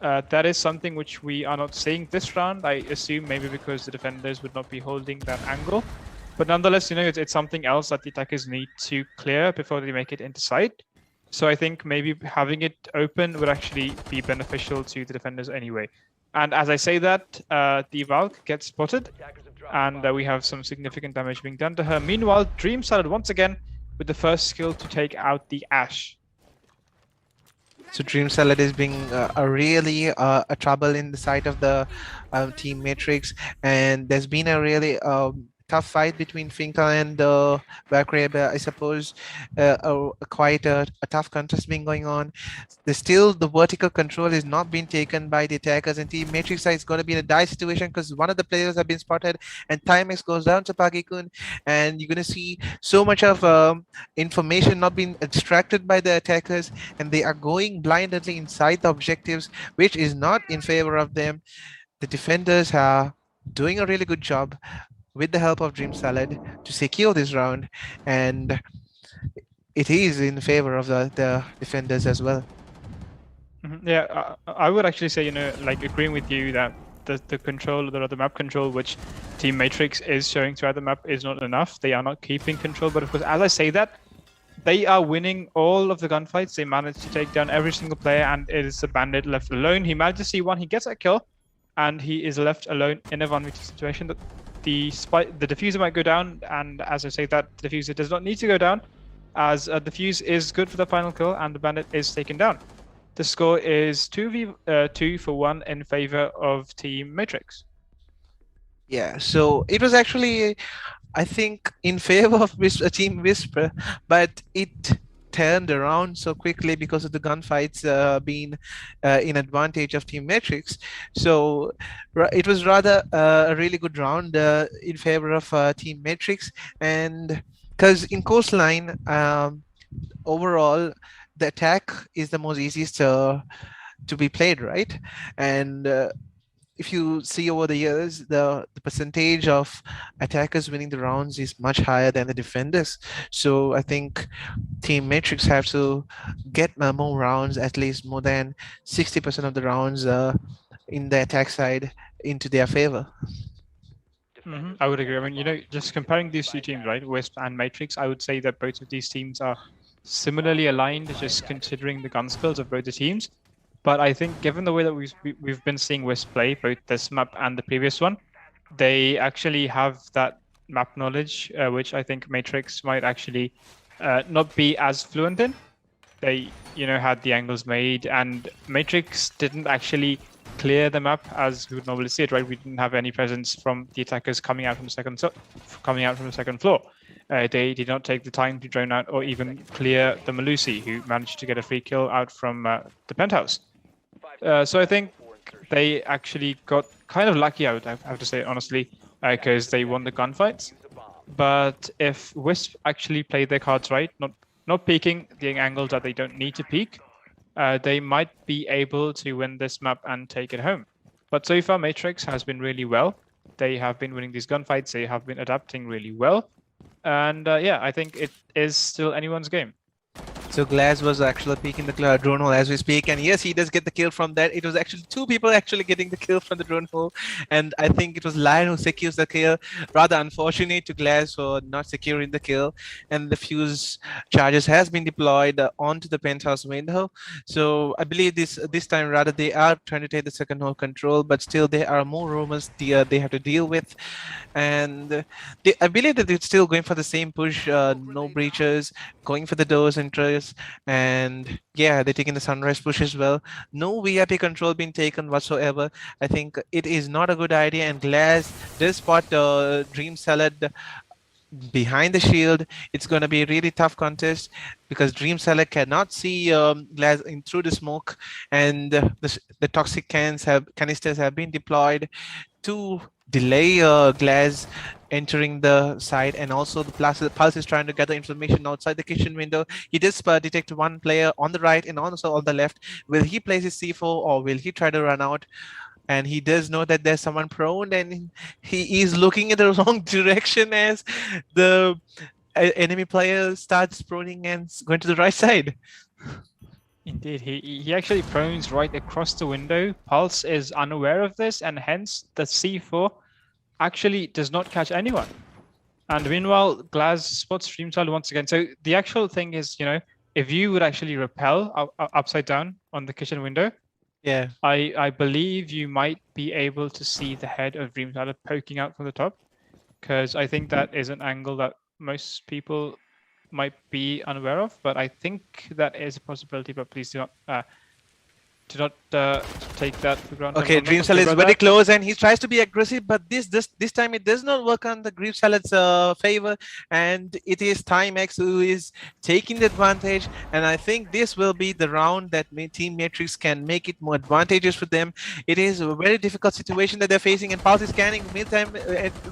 That is something which we are not seeing this round. I assume maybe because the defenders would not be holding that angle. But nonetheless, it's something else that the attackers need to clear before they make it into sight. So I think maybe having it open would actually be beneficial to the defenders anyway. And as I say that, the Valk gets spotted, and we have some significant damage being done to her. Meanwhile, Dream Salad once again with the first skill to take out the Ash. So Dream Salad is being a really a trouble in the sight of the team Matrix, and there's been a really tough fight between Finka and Valkyrie. I suppose quite a tough contest being going on. There's still the vertical control is not being taken by the attackers, and Team Matrix is going to be in a dire situation because one of the players have been spotted, and Timex goes down to Pagikun, and you're going to see so much of information not being extracted by the attackers, and they are going blindly inside the objectives, which is not in favor of them. The defenders are doing a really good job with the help of Dream Salad to secure this round, and it is in favor of the defenders as well. Yeah, I would actually say, like agreeing with you that the control, the map control, which Team Matrix is showing throughout the map is not enough. They are not keeping control, but of course, as I say that, they are winning all of the gunfights. They manage to take down every single player, and it is the bandit left alone. He manages to see one, he gets a kill, and he is left alone in a 1v2 situation. That the diffuser might go down, and as I say that, the diffuser does not need to go down, as the fuse is good for the final kill, and the bandit is taken down. The score is 2-1 in favor of Team Matrix. Yeah, so it was actually, I think, in favor of Team Whisper, but it turned around so quickly because of the gunfights being in advantage of Team Matrix. So it was rather a really good round in favor of Team Matrix, and because in Coastline, overall, the attack is the most easiest to be played, right? And if you see over the years, the percentage of attackers winning the rounds is much higher than the defenders. So I think Team Matrix have to get more rounds, at least more than 60% of the rounds in the attack side into their favor. I would agree. I mean, just comparing these two teams, right, Wisp and Matrix, I would say that both of these teams are similarly aligned, just considering the gun skills of both the teams. But I think given the way that we've been seeing Wisp play, both this map and the previous one, they actually have that map knowledge, which I think Matrix might actually not be as fluent in. They, had the angles made, and Matrix didn't actually clear the map as we would normally see it, right? We didn't have any presence from the attackers coming out from the second floor. They did not take the time to drone out or even clear the Malusi, who managed to get a free kill out from the penthouse. So I think they actually got kind of lucky, I have to say, honestly, because they won the gunfights. But if Wisp actually played their cards right, not peeking the angles that they don't need to peek, they might be able to win this map and take it home. But so far, Matrix has been really well. They have been winning these gunfights. They have been adapting really well. And yeah, I think it is still anyone's game. So Glass was actually peeking the drone hole as we speak, and yes, he does get the kill from that. It was actually two people actually getting the kill from the drone hole, and I think it was Lion who secures the kill. Rather unfortunate to Glass for not securing the kill, and the fuse charges has been deployed onto the penthouse window. So I believe this time rather they are trying to take the second hole control, but still there are more rumors they have to deal with, and I believe that they're still going for the same push, no breaches, going for the doors entries, and yeah, they're taking the sunrise push as well. No VIP control being taken whatsoever. I think it is not a good idea, and Glass does spot Dream Salad behind the shield. It's going to be a really tough contest because Dream Salad cannot see Glass in through the smoke, and the toxic canisters have been deployed to delay Glass entering the site, and also the Pulse is trying to gather information outside the kitchen window. He does detect one player on the right and also on the left. Will he place his C4 or will he try to run out? And he does know that there's someone prone, and he is looking in the wrong direction as the enemy player starts proning and going to the right side. Indeed, he actually prones right across the window. Pulse is unaware of this, and hence the C4 actually does not catch anyone. And meanwhile, Glass spots Dreamchild once again. So the actual thing is, if you would actually rappel upside down on the kitchen window, yeah, I believe you might be able to see the head of Dreamchild poking out from the top, because I think that is an angle that most people might be unaware of, but I think that is a possibility, but please do not Do not take that for granted. Okay, Dream Salad is very close and he tries to be aggressive, but this time it does not work on the Dream Salad's favor, and it is Timex who is taking the advantage. And I think this will be the round that Team Matrix can make it more advantageous for them. It is a very difficult situation that they're facing, and Pulse is scanning. Meantime,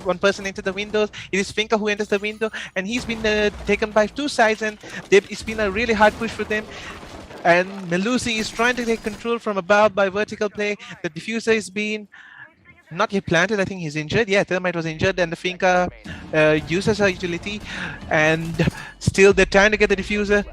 one person entered the windows. It is Finka who enters the window, and he's been taken by two sides, and it's been a really hard push for them. And Melusi is trying to take control from above by vertical play. The diffuser is being not yet planted. I think he's injured. Yeah, Thermite was injured, and the Finka uses her utility. And still, they're trying to get the diffuser.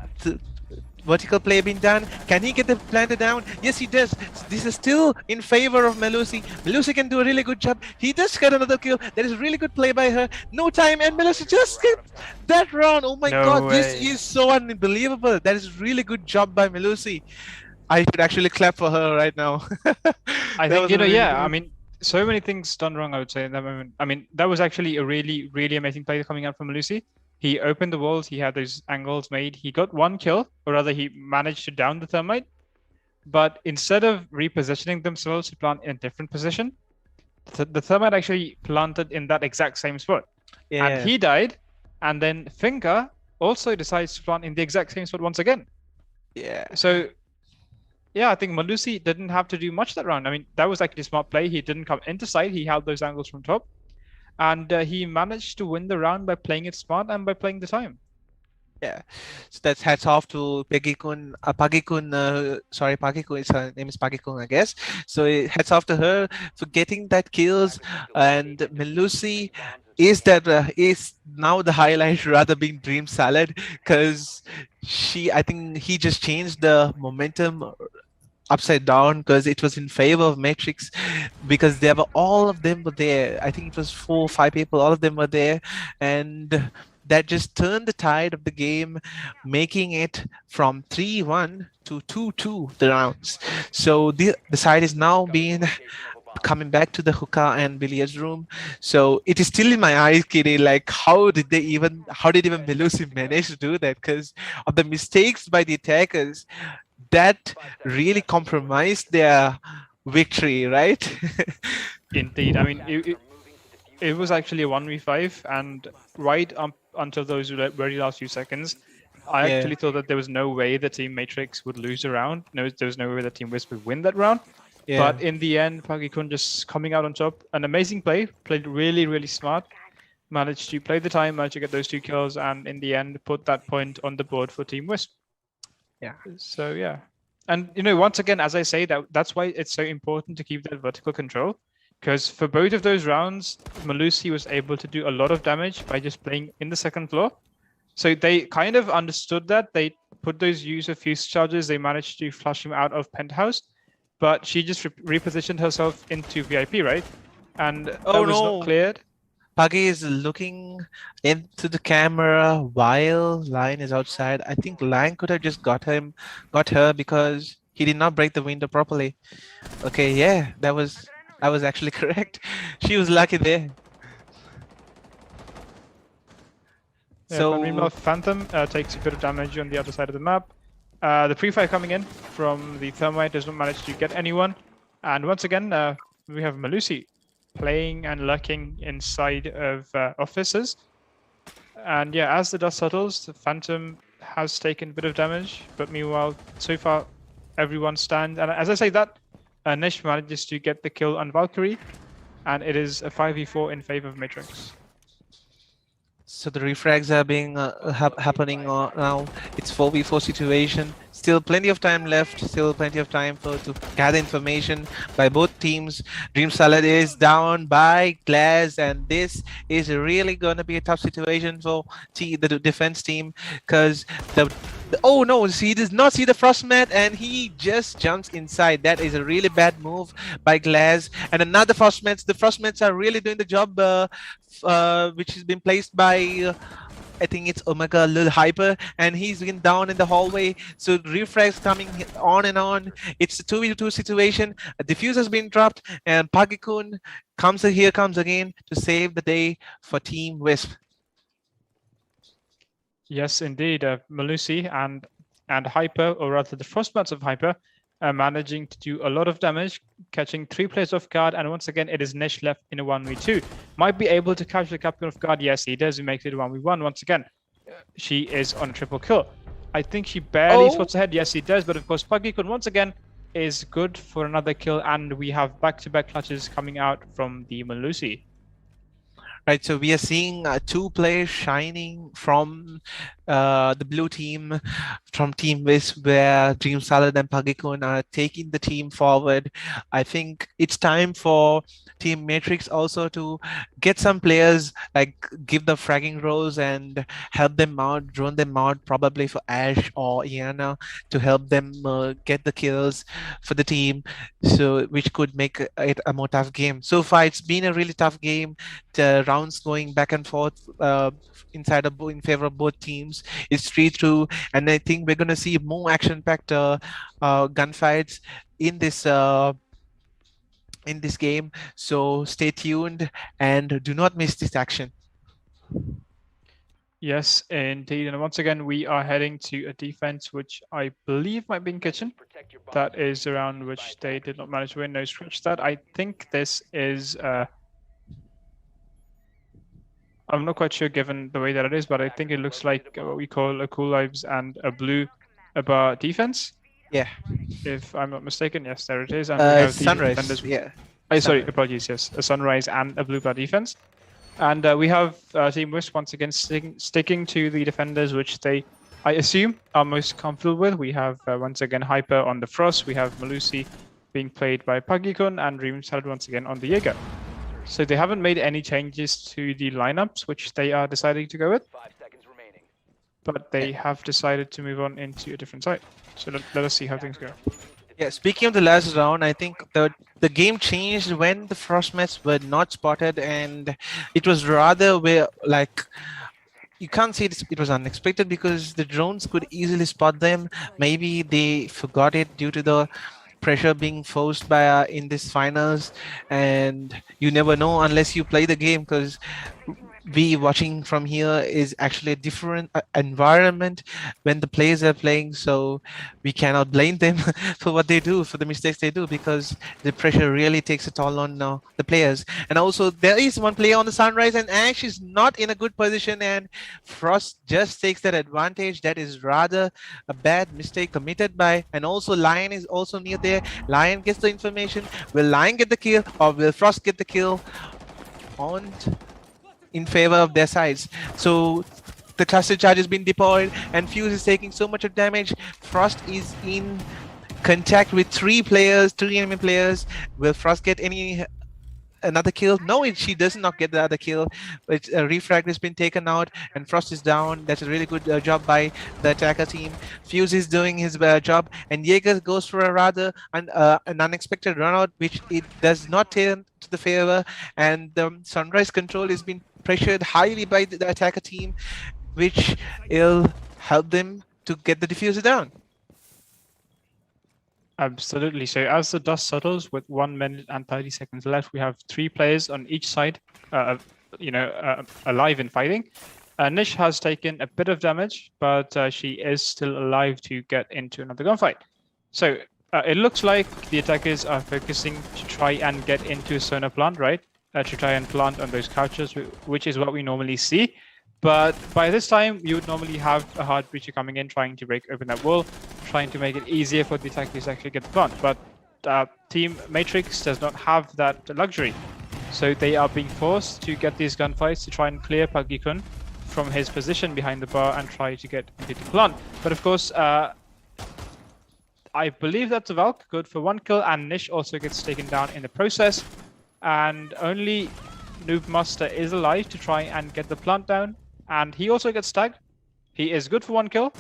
Vertical play being done. Can he get the planted down? Yes, he does. This is still in favor of Melusi. Melusi can do a really good job. He does get another kill. That is a really good play by her. No time, and Melusi just gets that round. Oh my god, this is so unbelievable. That is really good job by Melusi. I should actually clap for her right now. I think, you know, yeah, I mean, so many things done wrong, I would say, in that moment. I mean, that was actually a really, really amazing play coming out from Melusi. He opened the walls, he had those angles made, he got one kill, or rather he managed to down the Thermite. But instead of repositioning themselves to plant in a different position, the Thermite actually planted in that exact same spot. Yeah. And he died, and then Finka also decides to plant in the exact same spot once again. Yeah. So, yeah, I think Melusi didn't have to do much that round. I mean, that was actually a smart play. He didn't come into sight, he held those angles from top. And he managed to win the round by playing it smart and by playing the time. Yeah, so that's hats off to Pagikun. Sorry, Pagikun. Her name is Pagikun, I guess. So hats off to her for getting that kills. And Melusi is now the highlight rather being Dream Salad, because I think he just changed the momentum upside down, because it was in favor of Matrix, because all of them were there. I think it was 4 or 5 people, all of them were there, and that just turned the tide of the game, making it from 3-1 to 2-2 the rounds. So the side is now coming back to the hookah and billiards room. So it is still in my eyes, Kitty, like how did even Melusi manage to do that? Because of the mistakes by the attackers that really compromised their victory, right? Indeed. I mean, it was actually a 1v5, and right up until those very last few seconds, I actually thought that there was no way the Team Matrix would lose a round. No, there was no way the Team Wisp would win that round. Yeah. But in the end, Pagikun just coming out on top. An amazing play, played really, really smart. Managed to play the time, managed to get those 2 kills, and in the end, put that point on the board for Team Wisp. Yeah. So yeah, and you know, once again, as I say, that's why it's so important to keep that vertical control, because for both of those rounds, Melusi was able to do a lot of damage by just playing in the second floor. So they kind of understood that. They put those user fuse charges. They managed to flush him out of penthouse, but she just repositioned herself into VIP, right? And that was not cleared. Pagi is looking into the camera while Lion is outside. I think Lion could have just got her because he did not break the window properly. Okay, yeah, that was actually correct. She was lucky there. Yeah, so meanwhile, Phantom takes a bit of damage on the other side of the map. The pre-fire coming in from the Thermite does not manage to get anyone. And once again, we have Melusi playing and lurking inside of offices. And yeah, as the dust settles, the Phantom has taken a bit of damage, but meanwhile, so far, everyone stands. And as I say that, Nish manages to get the kill on Valkyrie, and it is a 5v4 in favor of Matrix. So the refrags are being happening now. It's 4v4 situation. Still plenty of time left. Still plenty of time to gather information by both teams. Dream Salad is down by Glass, and this is really going to be a tough situation for the defense team, because oh no, he does not see the frost mat and he just jumps inside. That is a really bad move by Glass. And another frost mats. The frost mats are really doing the job, which has been placed by I think it's Omega Lil Hyper, and he's been down in the hallway. So refrags coming on and on. It's a 2v2 situation. A diffuser has been dropped, and Pagikun comes again to save the day for Team Wisp. Yes, indeed. Melusi and Hyper, or rather the Frostbats of Hyper, managing to do a lot of damage, catching 3 players off guard, and once again, it is Nish left in a 1v2. Might be able to catch the Captain off guard. Yes, he does. He makes it a 1v1 once again. She is on a triple kill. I think she barely spots ahead. Yes, he does. But of course, Puggy-kun once again is good for another kill, and we have back-to-back clutches coming out from the Malusi. Right, so we are seeing 2 players shining from the blue team, from Team Wiz, where Dream Salad and Pagikun are taking the team forward. I think it's time for Team Matrix also to get some players, like give the fragging roles and help them out, drone them out, probably for Ash or Iana, to help them get the kills for the team, so which could make it a more tough game. So far, it's been a really tough game. The rounds going back and forth inside in favor of both teams. It's 3-2, and I think we're going to see more action-packed gunfights in this game. So stay tuned and do not miss this action. Yes, indeed. And once again, we are heading to a defense which I believe might be in kitchen. That is around which they did not manage to win. No scratch that. I think this is I'm not quite sure given the way that it is, but I think it looks like what we call a Cool Lives and a Blue bar defense. Yeah. If I'm not mistaken, yes, there it is. And we have Sunrise. defenders. Yeah. Sorry, apologies. Yes, a Sunrise and a Blue bar defense. And we have Team Wish once again sticking to the defenders, which they, I assume, are most comfortable with. We have once again Hyper on the Frost. We have Malusi being played by Pagikun and Dream Salad once again on the Jaeger. So they haven't made any changes to the lineups, which they are deciding to go with. 5 seconds remaining. But they have decided to move on into a different site. So let us see how things go. Yeah, speaking of the last round, I think the game changed when the Frostmets were not spotted, and it was rather where, like, you can't say it was unexpected because the drones could easily spot them. Maybe they forgot it due to the pressure being forced by in this finals, and you never know unless you play the game, because we watching from here is actually a different environment when the players are playing, so we cannot blame them for what they do, for the mistakes they do, because the pressure really takes a toll on the players. And also there is one player on the Sunrise, and Ash is not in a good position, and Frost just takes that advantage. That is rather a bad mistake committed by, and also Lion is also near there. Lion gets the information. Will Lion get the kill, or will Frost get the kill on in favor of their sides? So the cluster charge has been deployed, and Fuse is taking so much of damage. Frost is in contact with 3 enemy players. Will Frost get another kill? No, she does not get the other kill. But refrag has been taken out, and Frost is down. That's a really good job by the attacker team. Fuse is doing his job, and Jaeger goes for a rather an unexpected run out, which it does not turn to the favor. And the Sunrise control has been pressured highly by the attacker team, which will help them to get the diffuser down. Absolutely. So as the dust settles, with 1 minute and 30 seconds left, we have 3 players on each side, alive and fighting. Nish has taken a bit of damage, but she is still alive to get into another gunfight. So it looks like the attackers are focusing to try and get into a sonar plant, right? To try and plant on those couches, which is what we normally see. But by this time, you would normally have a hard breacher coming in, trying to break open that wall, trying to make it easier for the attackers to actually get the plant. But Team Matrix does not have that luxury. So they are being forced to get these gunfights to try and clear Pagikun from his position behind the bar and try to get into the plant. But of course, I believe that's a Valk, good for 1 kill, and Nish also gets taken down in the process. And only Noob Master is alive to try and get the plant down, and he also gets tagged. He is good for 1 kill.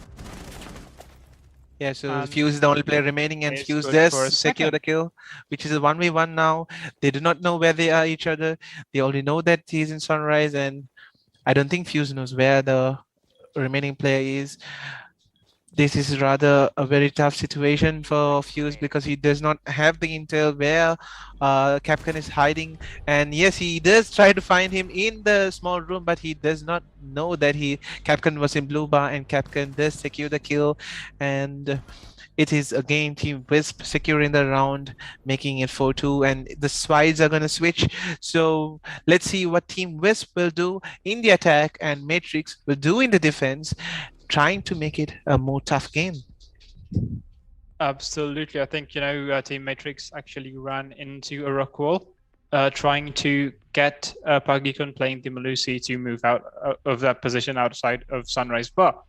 Yeah, so Fuse is the only player remaining, and Fuse good does for a secure second. the kill, which is a 1v1 now. They do not know where they are each other. They only know that he's in Sunrise, and I don't think Fuse knows where the remaining player is. This is rather a very tough situation for Fuse, because he does not have the intel where Capcom is hiding. And yes, he does try to find him in the small room, but he does not know that Capcom was in blue bar, and Capcom does secure the kill. And It is again Team Wisp securing the round, making it 4-2, and the sides are going to switch. So let's see what Team Wisp will do in the attack and Matrix will do in the defense, trying to make it a more tough game. Absolutely. I think, Team Matrix actually ran into a rock wall, trying to get Pagikun playing the Malusi to move out of that position outside of Sunrise. But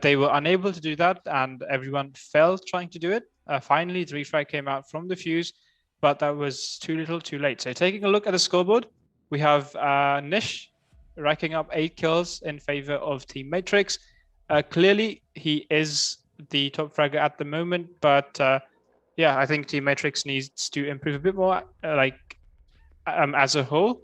they were unable to do that, and everyone fell trying to do it. Finally, the refrag came out from the fuse, but that was too little, too late. So taking a look at the scoreboard, we have Nish racking up 8 kills in favor of Team Matrix. Clearly, he is the top fragger at the moment, but yeah, I think Team Matrix needs to improve a bit more, as a whole.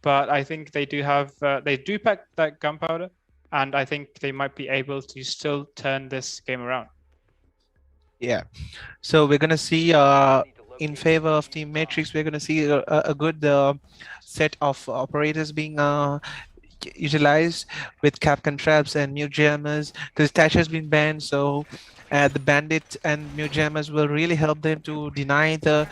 But I think they do pack that gunpowder, and I think they might be able to still turn this game around. Yeah, so we're gonna see in favor of Team Matrix, we're gonna see a good set of operators being utilized with Capcom traps and mute jammers, because Tash has been banned, so the bandit and mute jammers will really help them to deny the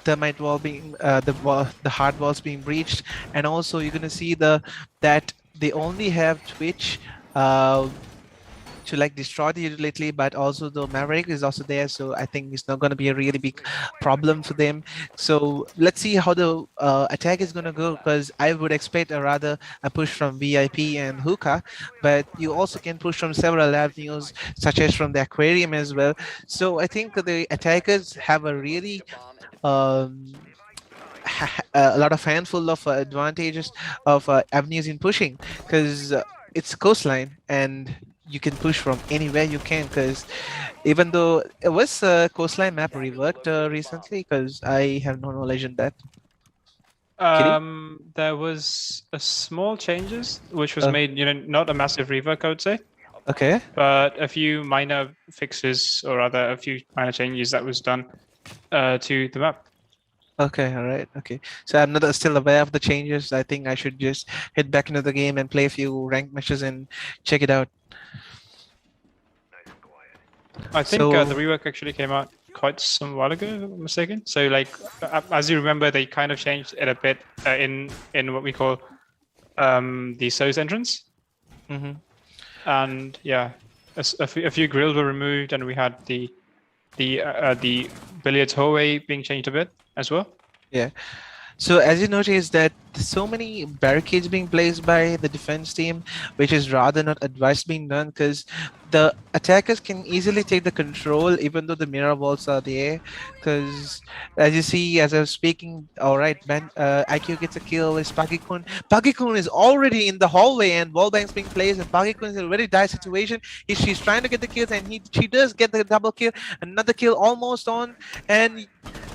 thermite wall being the hard walls being breached. And also you're gonna see that they only have Twitch to like destroy the utility, but also the Maverick is also there, so I think it's not going to be a really big problem for them. So let's see how the attack is going to go, because I would expect a push from VIP and Hookah, but you also can push from several avenues, such as from the aquarium as well. So I think the attackers have a really a lot of handful of advantages of avenues in pushing, because it's coastline and you can push from anywhere you can, because even though it was a coastline map reworked recently, because I have no knowledge in that. There was a small changes which was made, not a massive rework, I would say. Okay. But a few minor fixes, or rather a few minor changes that was done to the map. Okay, all right. Okay, so I'm not still aware of the changes. I think I should just head back into the game and play a few ranked matches and check it out. I think the rework actually came out quite some while ago, if I'm not mistaken. So, like, as you remember, they kind of changed it a bit in what we call the SOS entrance. Mm-hmm. And yeah, a few grills were removed, and we had the billiards hallway being changed a bit as well. Yeah. So as you notice that so many barricades being placed by the defense team, which is rather not advised being done, because the attackers can easily take the control even though the mirror walls are there. Because as you see, as I was speaking, all right, IQ gets a kill. It's Pagikun. Pagikun is already in the hallway and wall banks being placed, and Pagikun is in a very dire situation. She's trying to get the kills, and she does get the double kill. Another kill almost on, and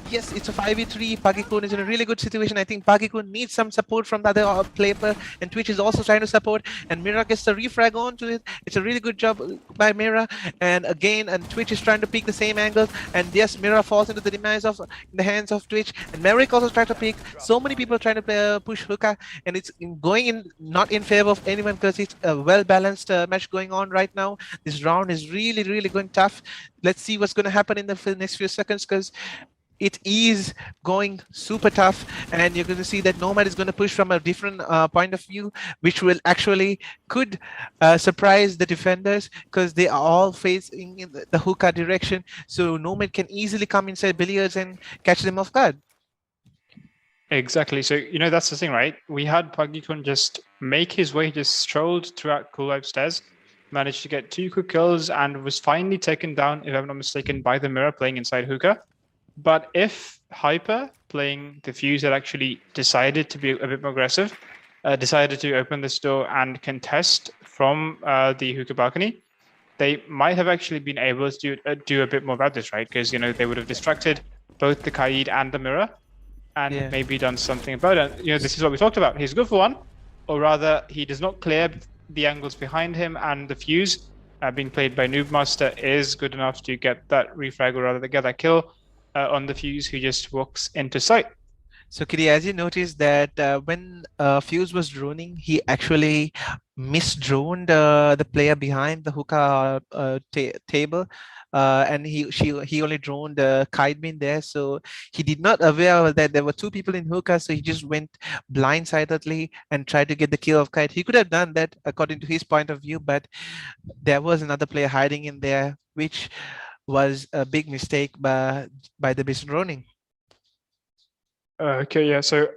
yes, it's a 5v3. Pagikun is in a really good situation. I think Pagikun needs some support from the other player, and Twitch is also trying to support, and Mira gets the refrag onto it. It's a really good job by Mira, and again, and Twitch is trying to pick the same angle, and yes, Mira falls into the demise in the hands of Twitch, and Maverick also tried to pick. So many people trying to push Hookah, and it's going in not in favor of anyone, because it's a well-balanced match going on right now. This round is really, really going tough. Let's see what's going to happen in the next few seconds, because it is going super tough, and you're going to see that Nomad is going to push from a different point of view, which will actually could surprise the defenders, because they are all facing in the Hookah direction. So Nomad can easily come inside billiards and catch them off guard. Exactly. So, that's the thing, right? We had Pagikun just make his way, just strolled throughout Cool Life stairs, managed to get 2 quick kills, and was finally taken down, if I'm not mistaken, by the Mirror playing inside Hookah. But if Hyper, playing the Fuse, had actually decided to be a bit more aggressive, decided to open this door and contest from the Hookah balcony, they might have actually been able to do a bit more about this, right? Because, they would have distracted both the Kaid and the Mirror, and maybe done something about it. This is what we talked about. He's good for one, or rather, he does not clear the angles behind him, and the Fuse, being played by Noobmaster, is good enough to get that refrag, or rather, to get that kill on the Fuse, who just walks into sight. So, Kitty, as you noticed that when Fuse was droning, he actually misdroned the player behind the hookah table, and he only droned Kite Bean there. So he did not aware that there were two people in hookah. So he just went blindsidedly and tried to get the kill of Kite. He could have done that according to his point of view, but there was another player hiding in there, which was a big mistake by the misdroning. Okay, yeah. So,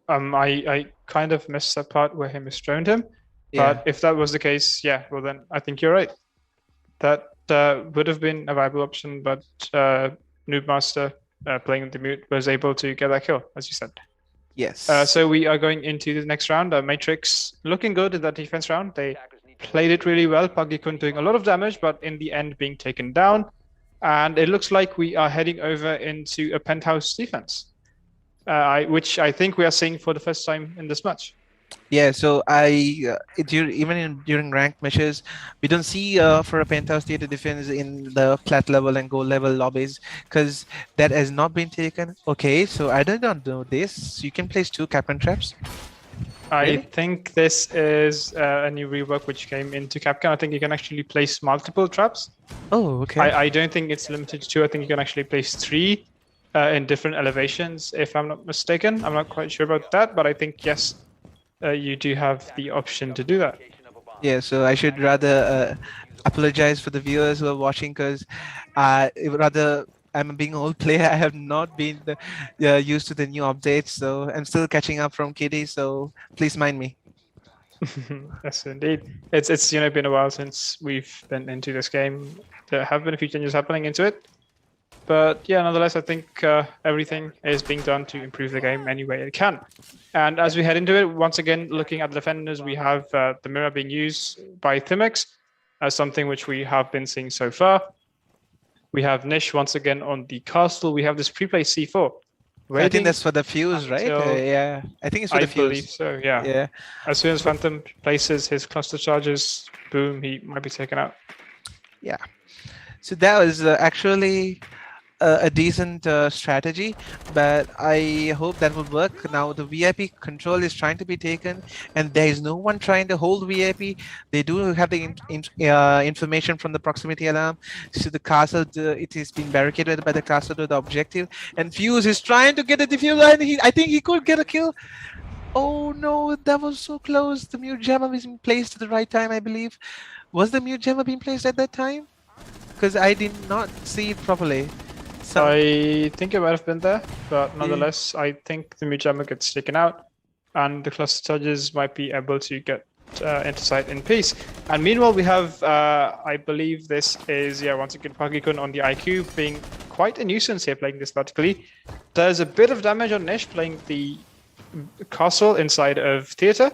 I kind of missed that part where he misdroned him. Yeah. But if that was the case, yeah, well then I think you're right. That would have been a viable option, but Noobmaster playing the mute was able to get that kill, as you said. Yes. So we are going into the next round. Matrix looking good in that defense round. They played it really well. Pagikun doing a lot of damage, but in the end being taken down. And it looks like we are heading over into a penthouse defense, which I think we are seeing for the first time in this match. Yeah, so during ranked matches, we don't see for a penthouse theater defense in the plat level and gold level lobbies because that has not been taken. Okay, so I did not know this. You can place 2 Capcan traps. I Really? think this is a new rework which came into Capcom. I think you can actually place multiple traps. Oh, okay. I don't think it's limited to 2. I think you can actually place 3 in different elevations, if I'm not mistaken. I'm not quite sure about that, but I think, yes, you do have the option to do that. Yeah, so I should rather apologize for the viewers who are watching because rather I'm being an old player. I have not been used to the new updates, so I'm still catching up from Kitty. So please mind me. Yes, indeed. It's been a while since we've been into this game. There have been a few changes happening into it, but yeah, nonetheless, I think everything is being done to improve the game any way it can. And as we head into it, once again, looking at the defenders, we have the mirror being used by Thimex as something which we have been seeing so far. We have Nish once again on the castle. We have this pre-play C4. I think that's for the fuse, right? Yeah, I think it's for the fuse. I believe so, yeah. Yeah. As soon as Phantom places his cluster charges, boom, he might be taken out. Yeah. So that was actually a decent strategy, but I hope that will work. Now the VIP control is trying to be taken, and there is no one trying to hold VIP. They do have the information from the proximity alarm. So the castle, it has been barricaded by the castle to the objective, and Fuse is trying to get a diffuser, and I think he could get a kill. Oh no, that was so close. The mute jammer was placed at the right time, I believe. Was the mute jammer being placed at that time? Because I did not see it properly. I think it might have been there, but nonetheless, I think the mute jammer gets taken out, and the cluster charges might be able to get into sight in peace. And meanwhile, we have, I believe this is, once again, Pagikun on the IQ being quite a nuisance here, playing this vertically. There's a bit of damage on Nish playing the castle inside of theater.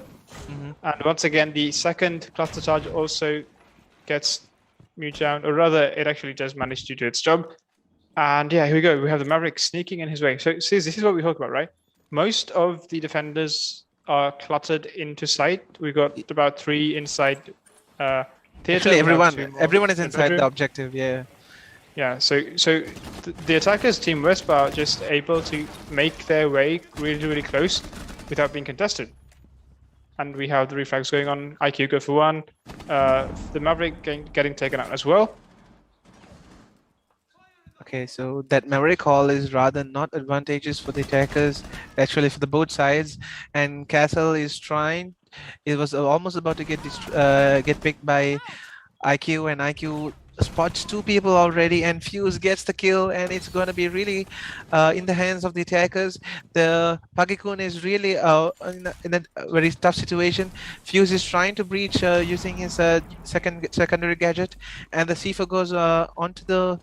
And once again, the second cluster charge also gets mute down, or rather, it actually does manage to do its job. And yeah, here we go. We have the Maverick sneaking in his way. So see, this is what we talk about, right? Most of the defenders are cluttered into sight. We've got about 3 inside theater. Actually, everyone is inside the objective, yeah. Yeah, so the attackers, Team Wisp, are just able to make their way really, really close without being contested. And we have the reflags going on. IQ go for 1. The Maverick getting taken out as well. Okay, so that Maverick call is rather not advantageous for the attackers, actually for the both sides. And Castle is trying. It was almost about to get picked by IQ, and IQ spots 2 people already, and Fuse gets the kill, and it's going to be really in the hands of the attackers. The Pagikun is really in a very tough situation. Fuse is trying to breach using his secondary gadget, and the C4 goes onto the...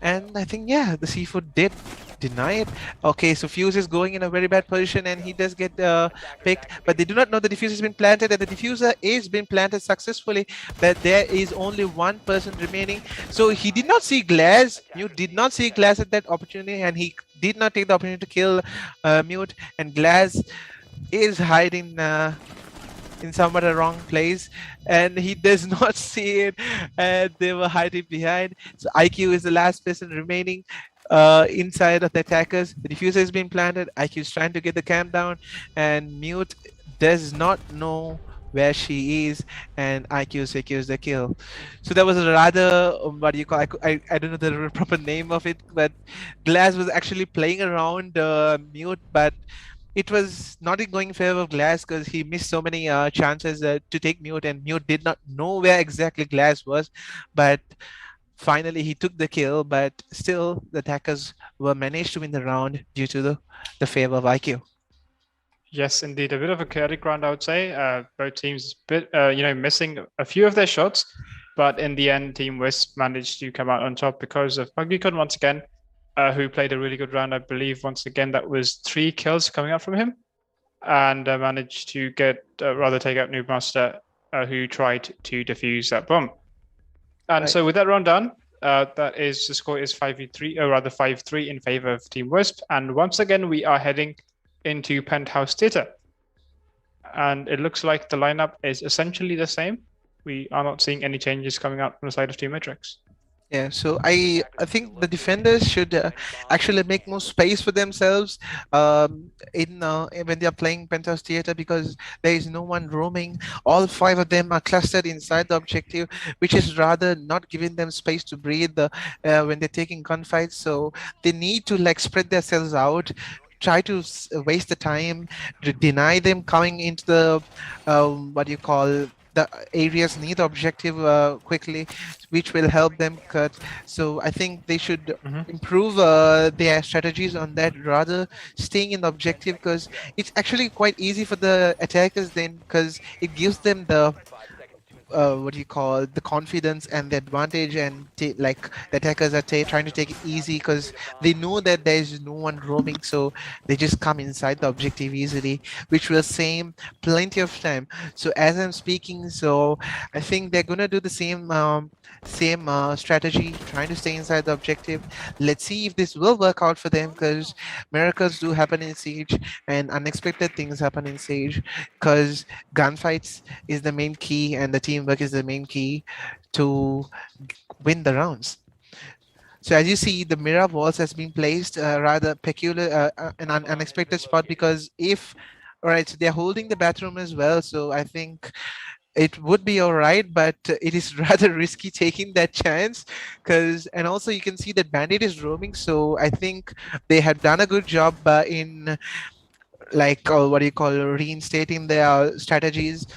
And I think, yeah, the C4 did deny it. Okay, so Fuse is going in a very bad position, and he does get picked, but they do not know the diffuser has been planted, and the diffuser is been planted successfully, but there is only 1 person remaining. So he did not see Glass. Mute did not see Glass at that opportunity, and he did not take the opportunity to kill Mute, and Glass is hiding in somewhat a wrong place, and he does not see it, and they were hiding behind. So IQ is the last person remaining. inside of the attackers. The diffuser has been planted. IQ is trying to get the camp down, and Mute does not know where she is, and IQ secures the kill. So that was a rather what do you call? I don't know the proper name of it, but Glass was actually playing around Mute, but it was not in going in favor of Glass because he missed so many chances to take Mute, and Mute did not know where exactly Glass was, but finally he took the kill. But still, the attackers were managed to win the round due to the favor of IQ. Yes, indeed, a bit of a chaotic round, I would say. Both teams, missing a few of their shots, but in the end, Team Wisp managed to come out on top because of Puglycon once again, who played a really good round. I believe once again that was 3 kills coming out from him, and managed to take out Noobmaster, who tried to defuse that bomb. And Right. so with that round done, the score is 5-3, or rather 5-3 in favor of Team Wisp. And once again, we are heading into Penthouse Theatre. And it looks like the lineup is essentially the same. We are not seeing any changes coming out from the side of Team Matrix. Yeah, so I think the defenders should actually make more space for themselves in when they are playing Penthouse Theater, because there is no one roaming. All 5 of them are clustered inside the objective, which is rather not giving them space to breathe when they're taking gunfights. So they need to like spread themselves out, try to waste the time, to deny them coming into the what do you call, the areas near the objective quickly, which will help them cut. So I think they should improve their strategies on that, rather staying in the objective, because it's actually quite easy for the attackers then, because it gives them the what do you call, the confidence and the advantage, and like the attackers are trying to take it easy because they know that there is no one roaming, so they just come inside the objective easily, which will save plenty of time. So as I'm speaking, so I think they're gonna do the same strategy, trying to stay inside the objective. Let's see if this will work out for them, because miracles do happen in Siege and unexpected things happen in Siege, because gunfights is the main key and the teamwork is the main key to win the rounds. So as you see, the mirror walls has been placed rather peculiar, an unexpected spot, because if, all right, so they're holding the bathroom as well, so I think it would be all right, but it is rather risky taking that chance, because, and also you can see that Bandit is roaming, so I think they have done a good job in like what do you call, reinstating their strategies.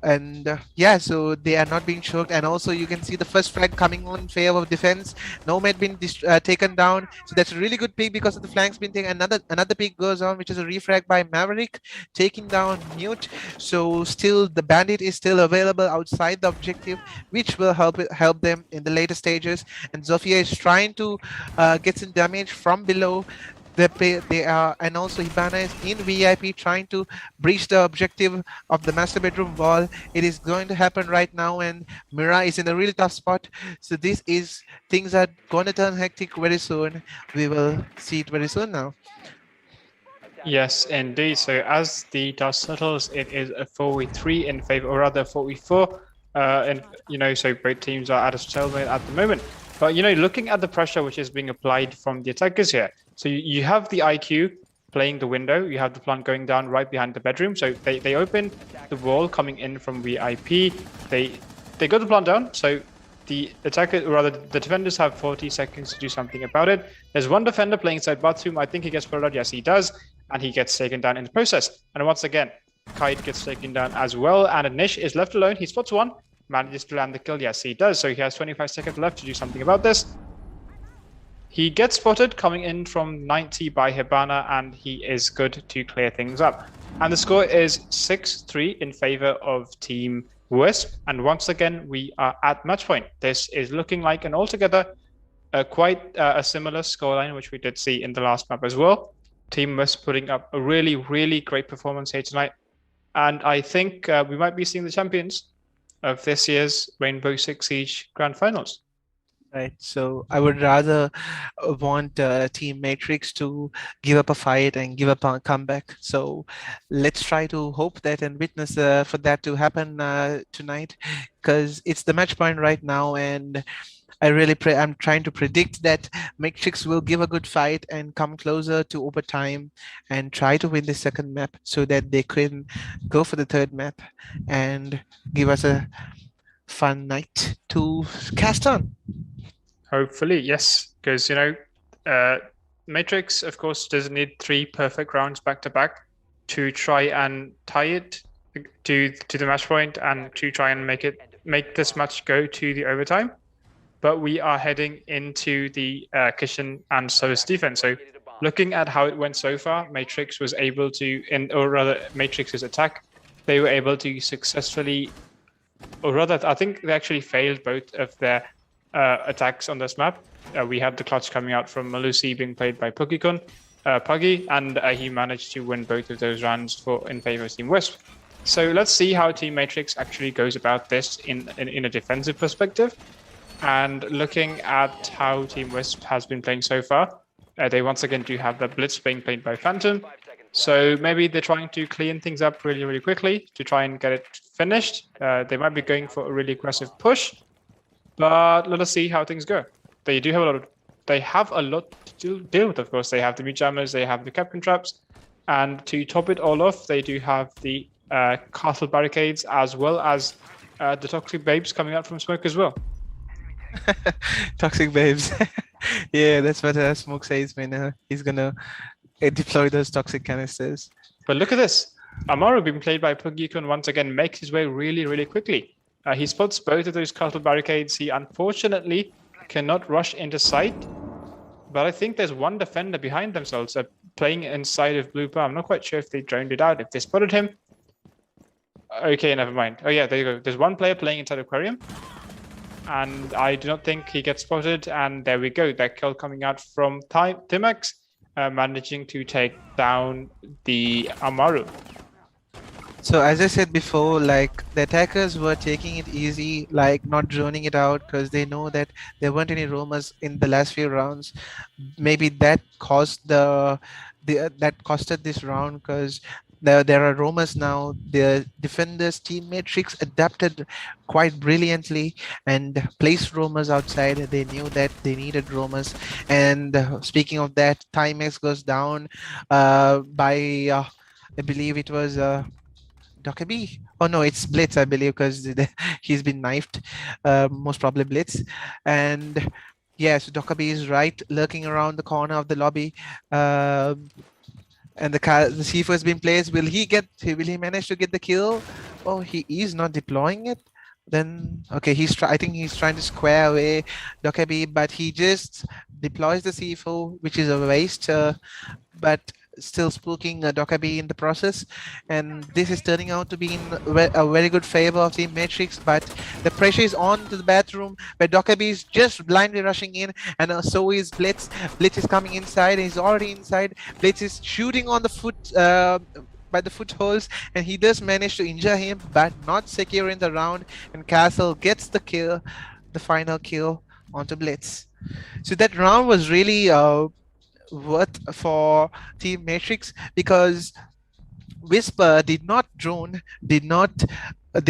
And yeah, so they are not being choked, and also you can see the first flag coming on in favor of defense. Nomad been taken down, so that's a really good pick because of the flanks being taken. Another pick goes on, which is a refrag by Maverick, taking down Mute. So still the Bandit is still available outside the objective, which will help them in the later stages. And Zofia is trying to get some damage from below. They are, and also Hibana is in VIP trying to breach the objective of the master bedroom wall. It is going to happen right now, and Mira is in a really tough spot. So things are going to turn hectic very soon. We will see it very soon now. Yes, indeed. So as the dust settles, it is a 4v3 in favor, or rather 4v4. And so both teams are at a stalemate at the moment. But looking at the pressure which is being applied from the attackers here, so you have the IQ playing the window, you have the plant going down right behind the bedroom. So they open the wall coming in from VIP. They got the plant down. So the attacker, or rather the defenders, have 40 seconds to do something about it. There's one defender playing inside bathroom. I think he gets pulled out. Yes, he does, and he gets taken down in the process. And once again, Kite gets taken down as well, and Nish is left alone. He spots one, manages to land the kill. Yes, he does. So he has 25 seconds left to do something about this. He gets spotted coming in from 90 by Hibana, and he is good to clear things up. And the score is 6-3 in favor of Team Wisp. And once again, we are at match point. This is looking like an altogether quite a similar scoreline, which we did see in the last map as well. Team Wisp putting up a really, really great performance here tonight. And I think we might be seeing the champions of this year's Rainbow Six Siege Grand Finals. Right, so I would rather want Team Matrix to give up a fight and give up a comeback. So let's try to hope that and witness for that to happen tonight, because it's the match point right now, and I really pray. I'm trying to predict that Matrix will give a good fight and come closer to overtime and try to win the second map so that they can go for the third map and give us a fun night to cast on. Hopefully, yes, because Matrix, of course, doesn't need 3 perfect rounds back to back to try and tie it to the match point and to try and make this match go to the overtime. But we are heading into the Kishin and So's defense. So looking at how it went so far, Matrix was able to, or rather Matrix's attack, they were able to successfully, or rather, I think they actually failed both of their attacks on this map. We had the clutch coming out from Malusi being played by Puggy, and he managed to win both of those rounds in favor of Team Wisp. So let's see how Team Matrix actually goes about this in a defensive perspective. And looking at how Team Wisp has been playing so far, they once again do have the Blitz being played by Phantom. So maybe they're trying to clean things up really, really quickly to try and get it finished. They might be going for a really aggressive push, but let us see how things go. They have a lot to deal with, of course. They have the mute jammers, they have the Captain traps, and to top it all off, they do have the castle barricades as well as the toxic babes coming out from smoke as well. Toxic babes. Yeah, that's what Smoke says when he's gonna deploy those toxic canisters. But look at this. Amaru being played by Pugikun once again makes his way really, really quickly. He spots both of those castle barricades. He unfortunately cannot rush into sight. But I think there's one defender behind themselves playing inside of Blue Bar. I'm not quite sure if they droned it out, if they spotted him. Okay, never mind. Oh yeah, there you go. There's one player playing inside Aquarium. And I do not think he gets spotted. And there we go. That kill coming out from Timax, managing to take down the Amaru. So as I said before, like the attackers were taking it easy, like not droning it out because they know that there weren't any roamers in the last few rounds. Maybe that caused that costed this round because there are roamers now. The defenders Team Matrix adapted quite brilliantly and placed roamers outside. They knew that they needed roamers. And speaking of that, Timex goes down by I believe it was Dockerby. Oh no, it's Blitz, I believe, because he's been knifed. Most probably Blitz. And yes, Dockerby is right, lurking around the corner of the lobby. And the C4 has been placed. Will he manage to get the kill? Oh, he is not deploying it. Then okay, I think he's trying to square away Dockerby, but he just deploys the C4, which is a waste. But still spooking Dockerby in the process, and this is turning out to be in a very good favor of Team Matrix. But the pressure is on to the bathroom where Dockerby is just blindly rushing in, and so is Blitz. Blitz is coming inside, he's already inside. Blitz is shooting on the foot by the footholds, and he does manage to injure him, but not secure in the round, and Castle gets the kill, the final kill onto Blitz. So that round was really worth for Team Matrix because Whisper did not drone, they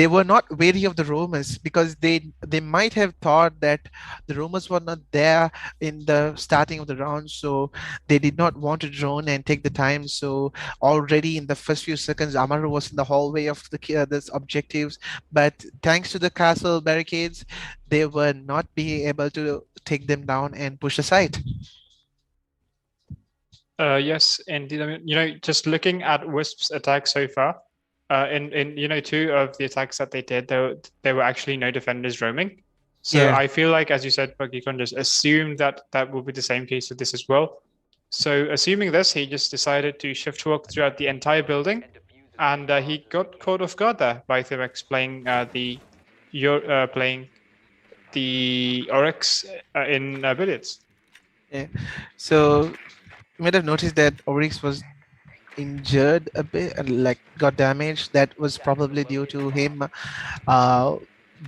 were not wary of the roamers because they might have thought that the roamers were not there in the starting of the round, so they did not want to drone and take the time. So already in the first few seconds, Amaru was in the hallway of the objectives, but thanks to the castle barricades, they were not being able to take them down and push aside. Yes, indeed. I mean, just looking at Wisp's attack so far, in 2 of the attacks that they did, there were actually no defenders roaming. So yeah. I feel like, as you said, Pokemon just assumed that will be the same case with this as well. So assuming this, he just decided to shift walk throughout the entire building, and he got caught off guard there by Thimex playing the Oryx in billiards. Yeah. So you might have noticed that Oryx was injured a bit and like got damaged. That was probably due to him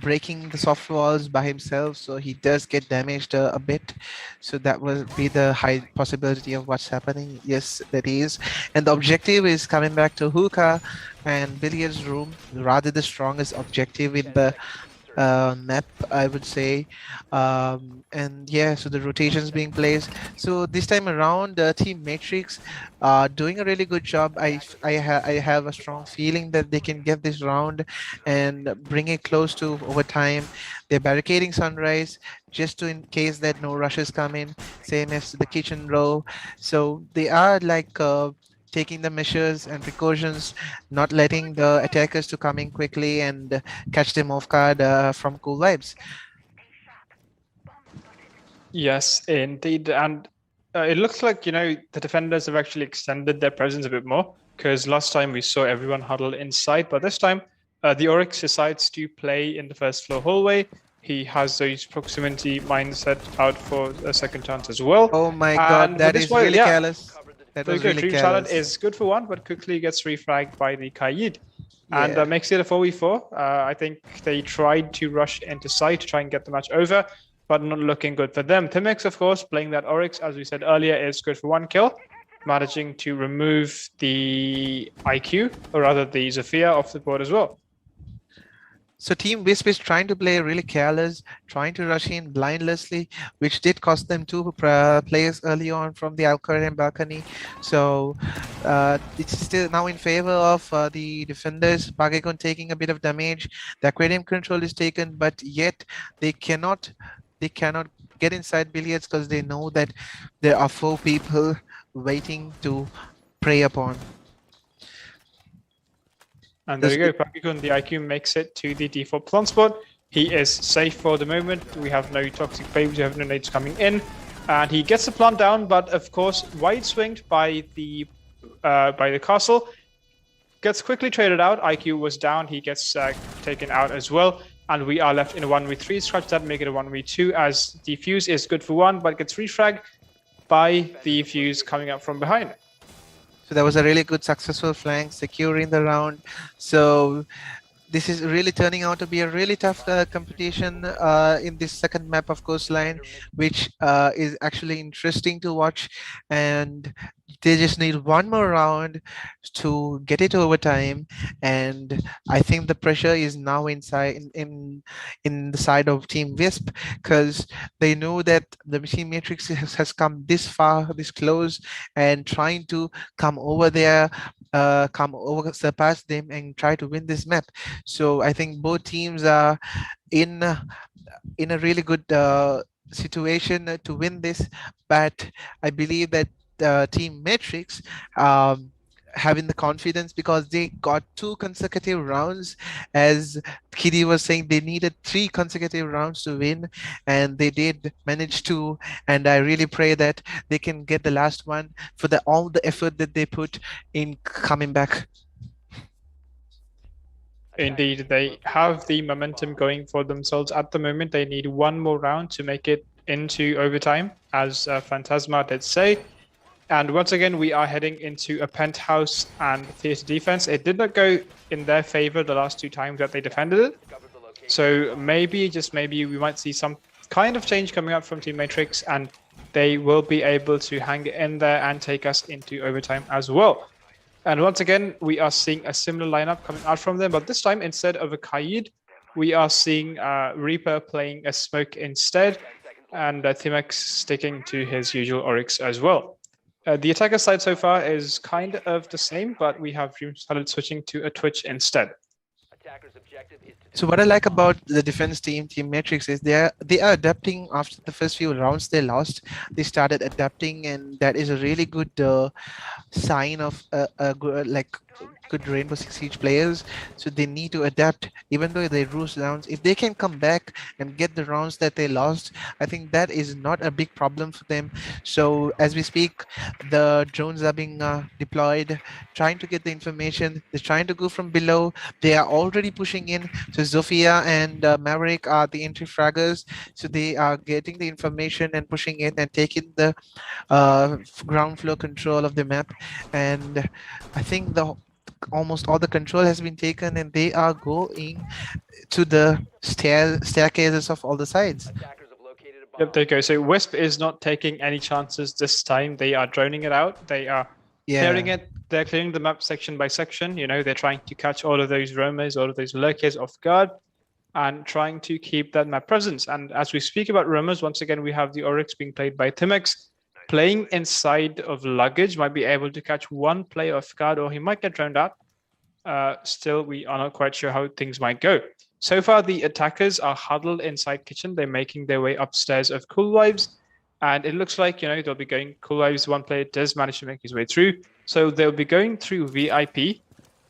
breaking the soft walls by himself, so he does get damaged a bit. So that will be the high possibility of what's happening. Yes, that is. And the objective is coming back to hookah and billiards room, rather the strongest objective in the map, I would say. And yeah, so the rotations being placed. So this time around, Team Matrix doing a really good job. I have a strong feeling that they can get this round and bring it close to overtime. They're barricading Sunrise just to in case that no rushes come in, same as the kitchen row. So they are like taking the measures and precautions, not letting the attackers to come in quickly and catch them off guard from cool vibes. Yes, indeed. And it looks like, the defenders have actually extended their presence a bit more, because last time we saw everyone huddled inside, but this time the Oryx decides to play in the first floor hallway. He has those proximity mindset out for a second chance as well. Oh my god, And that this is way, really yeah, careless. That there you was go. really Dream Salad careless. is good for one, but quickly gets refragged by the Kaid. Yeah. And makes it a 4v4. I think they tried to rush into site to try and get the match over, but not looking good for them. Timex, of course, playing that Oryx, as we said earlier, is good for 1 kill, managing to remove the IQ, or rather the Zofia, off the board as well. So Team Wisp is trying to play really careless, trying to rush in blindlessly, which did cost them 2 players early on from the Alcorian balcony. So it's still now in favor of the defenders. Bagagon taking a bit of damage. The aquarium control is taken, but yet they cannot get inside billiards because they know that there are 4 people waiting to prey upon. And there you go, Pakikun, the IQ makes it to the default plant spot. He is safe for the moment. We have no toxic babes, we have no nades coming in. And he gets the plant down, but of course, wide swinged by the castle. Gets quickly traded out. IQ was down, he gets taken out as well. And we are left in a 1v3. Scratch that, make it a 1v2, as the fuse is good for 1, but gets refragged by the fuse coming up from behind. So that was a really good successful flank, securing the round. So this is really turning out to be a really tough competition in this second map of Coastline, which is actually interesting to watch. And they just need one more round to get it overtime. And I think the pressure is now inside in the side of Team Wisp, because they know that the Machine Matrix has come this far, this close, and trying to come over there, surpass them and try to win this map. So I think both teams are in a really good situation to win this, but I believe that Team Matrix having the confidence, because they got 2 consecutive rounds. As Kiddy was saying, they needed 3 consecutive rounds to win, and they did manage to. And I really pray that they can get the last one for all the effort that they put in coming back. Indeed, they have the momentum going for themselves at the moment. They need one more round to make it into overtime, as Phantasma did say. And once again, we are heading into a penthouse and theater defense. It did not go in their favor the last 2 times that they defended it. So maybe, just maybe, we might see some kind of change coming up from Team Matrix, and they will be able to hang in there and take us into overtime as well. And once again, we are seeing a similar lineup coming out from them, but this time, instead of a Kaid, we are seeing Reaper playing a Smoke instead, and Thimex sticking to his usual Oryx as well. The attacker side so far is kind of the same, but we have Dream Salad switching to a Twitch instead. So what I like about the defense team, Team Matrix, is they are adapting after the first few rounds they lost. They started adapting, and that is a really good sign of good Rainbow Six Siege players. So they need to adapt, even though they lose rounds. If they can come back and get the rounds that they lost, I think that is not a big problem for them. So as we speak, the drones are being deployed, trying to get the information. They're trying to go from below. They are already pushing in. So Zofia and Maverick are the entry fraggers. So they are getting the information and pushing in and taking the ground floor control of the map. And I think almost all the control has been taken, and they are going to the staircases of all the sides. Yep, there you go. So Wisp is not taking any chances this time. They are droning it out. They are clearing it. They're clearing the map section by section. They're trying to catch all of those roamers, all of those lurkers off guard. and trying to keep that map presence. And as we speak about rumors, once again, we have the Oryx being played by Timex. Playing inside of luggage might be able to catch one player off guard, or he might get drowned out. Still, we are not quite sure how things might go. So far, the attackers are huddled inside kitchen. They're making their way upstairs of Cool Wives. And it looks like, they'll be going Cool Wives. One player does manage to make his way through. So they'll be going through VIP.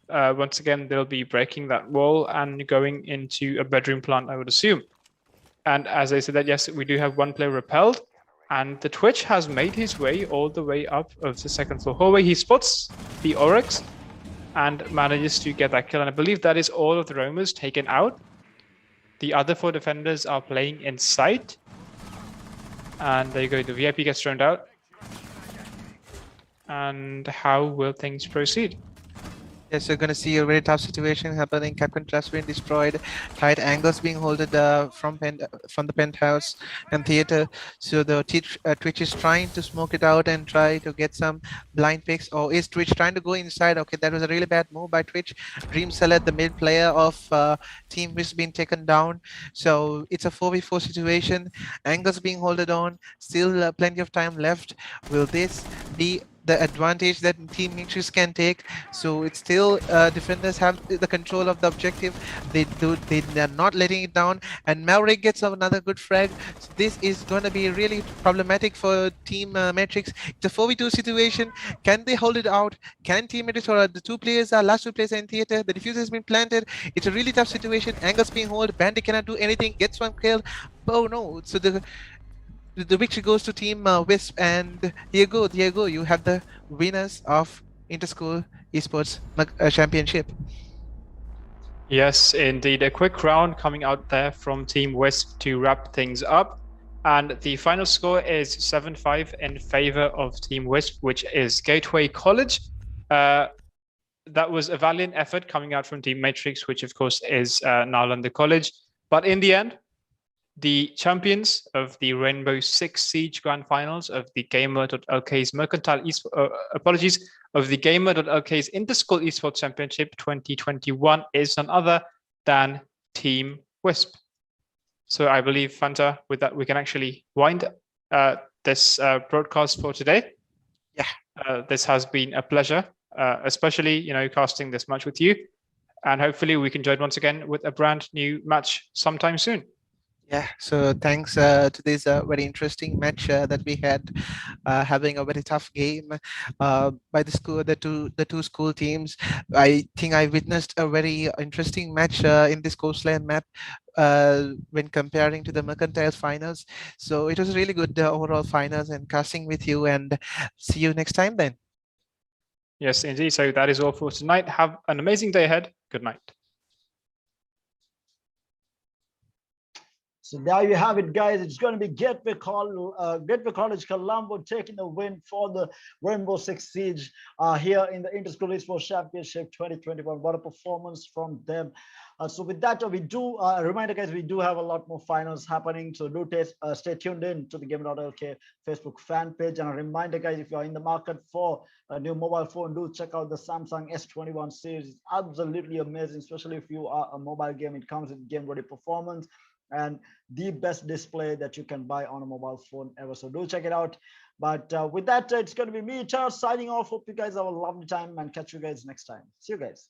Once again, they'll be breaking that wall and going into a bedroom plant, I would assume. And as I said that, yes, we do have one player repelled. And the Twitch has made his way all the way up of the second floor hallway. He spots the Oryx and manages to get that kill. And I believe that is all of the roamers taken out. The other 4 defenders are playing inside. And there you go, the VIP gets thrown out. And how will things proceed? Yes, you're going to see a very tough situation happening. Capcom Trust being destroyed, tight angles being holded from the penthouse and theater. So the Twitch is trying to smoke it out and try to get some blind picks. Or is Twitch trying to go inside? Okay, that was a really bad move by Twitch. Dream Salad, the mid player of Team Wisp, being taken down. So it's a 4v4 situation. Angles being holded on. Still plenty of time left. Will this be the advantage that Team Matrix can take? So it's still defenders have the control of the objective. They're not letting it down, and Maverick gets another good frag. So this is going to be really problematic for Team Matrix. It's a 4v2 situation. Can they hold it out? Can Team Matrix, or the last two players are in theater? The diffuser has been planted. It's a really tough situation. Angles being held. Bandit cannot do anything. Gets one kill. Oh no! So the victory goes to Team Wisp, and here you go. You have the winners of Interschool Esports Championship. Yes, indeed. A quick round coming out there from Team Wisp to wrap things up. And the final score is 7-5 in favor of Team Wisp, which is Gateway College. That was a valiant effort coming out from Team Matrix, which of course is Nalanda College. But in the end, the champions of the Rainbow Six Siege Grand Finals of the Gamer.LK's of the Gamer.LK's Interschool Esports Championship 2021 is none other than Team Wisp. So I believe, Fanta, with that, we can actually wind this broadcast for today. Yeah. This has been a pleasure, especially, casting this match with you. And hopefully we can join once again with a brand new match sometime soon. Yeah, so thanks to this very interesting match that we had, having a very tough game by the two school teams. I think I witnessed a very interesting match in this coastline map when comparing to the Mercantile finals. So it was really good overall finals and casting with you, and see you next time then. Yes, indeed. So that is all for tonight. Have an amazing day ahead. Good night. So there you have it, guys. It's going to be Gateway College Colombo taking the win for the Rainbow Six Siege here in the Interschool Esports Championship 2021. What a performance from them. So with that, we do reminder, guys, we do have a lot more finals happening. So do stay tuned in to the Gamer.LK Facebook fan page. And a reminder, guys, if you are in the market for a new mobile phone, do check out the Samsung S21 series. It's absolutely amazing, especially if you are a mobile game. It comes with game ready performance and the best display that you can buy on a mobile phone ever. So do check it out. But with that, it's going to be me, Charles, signing off. Hope you guys have a lovely time and catch you guys next time. See you guys.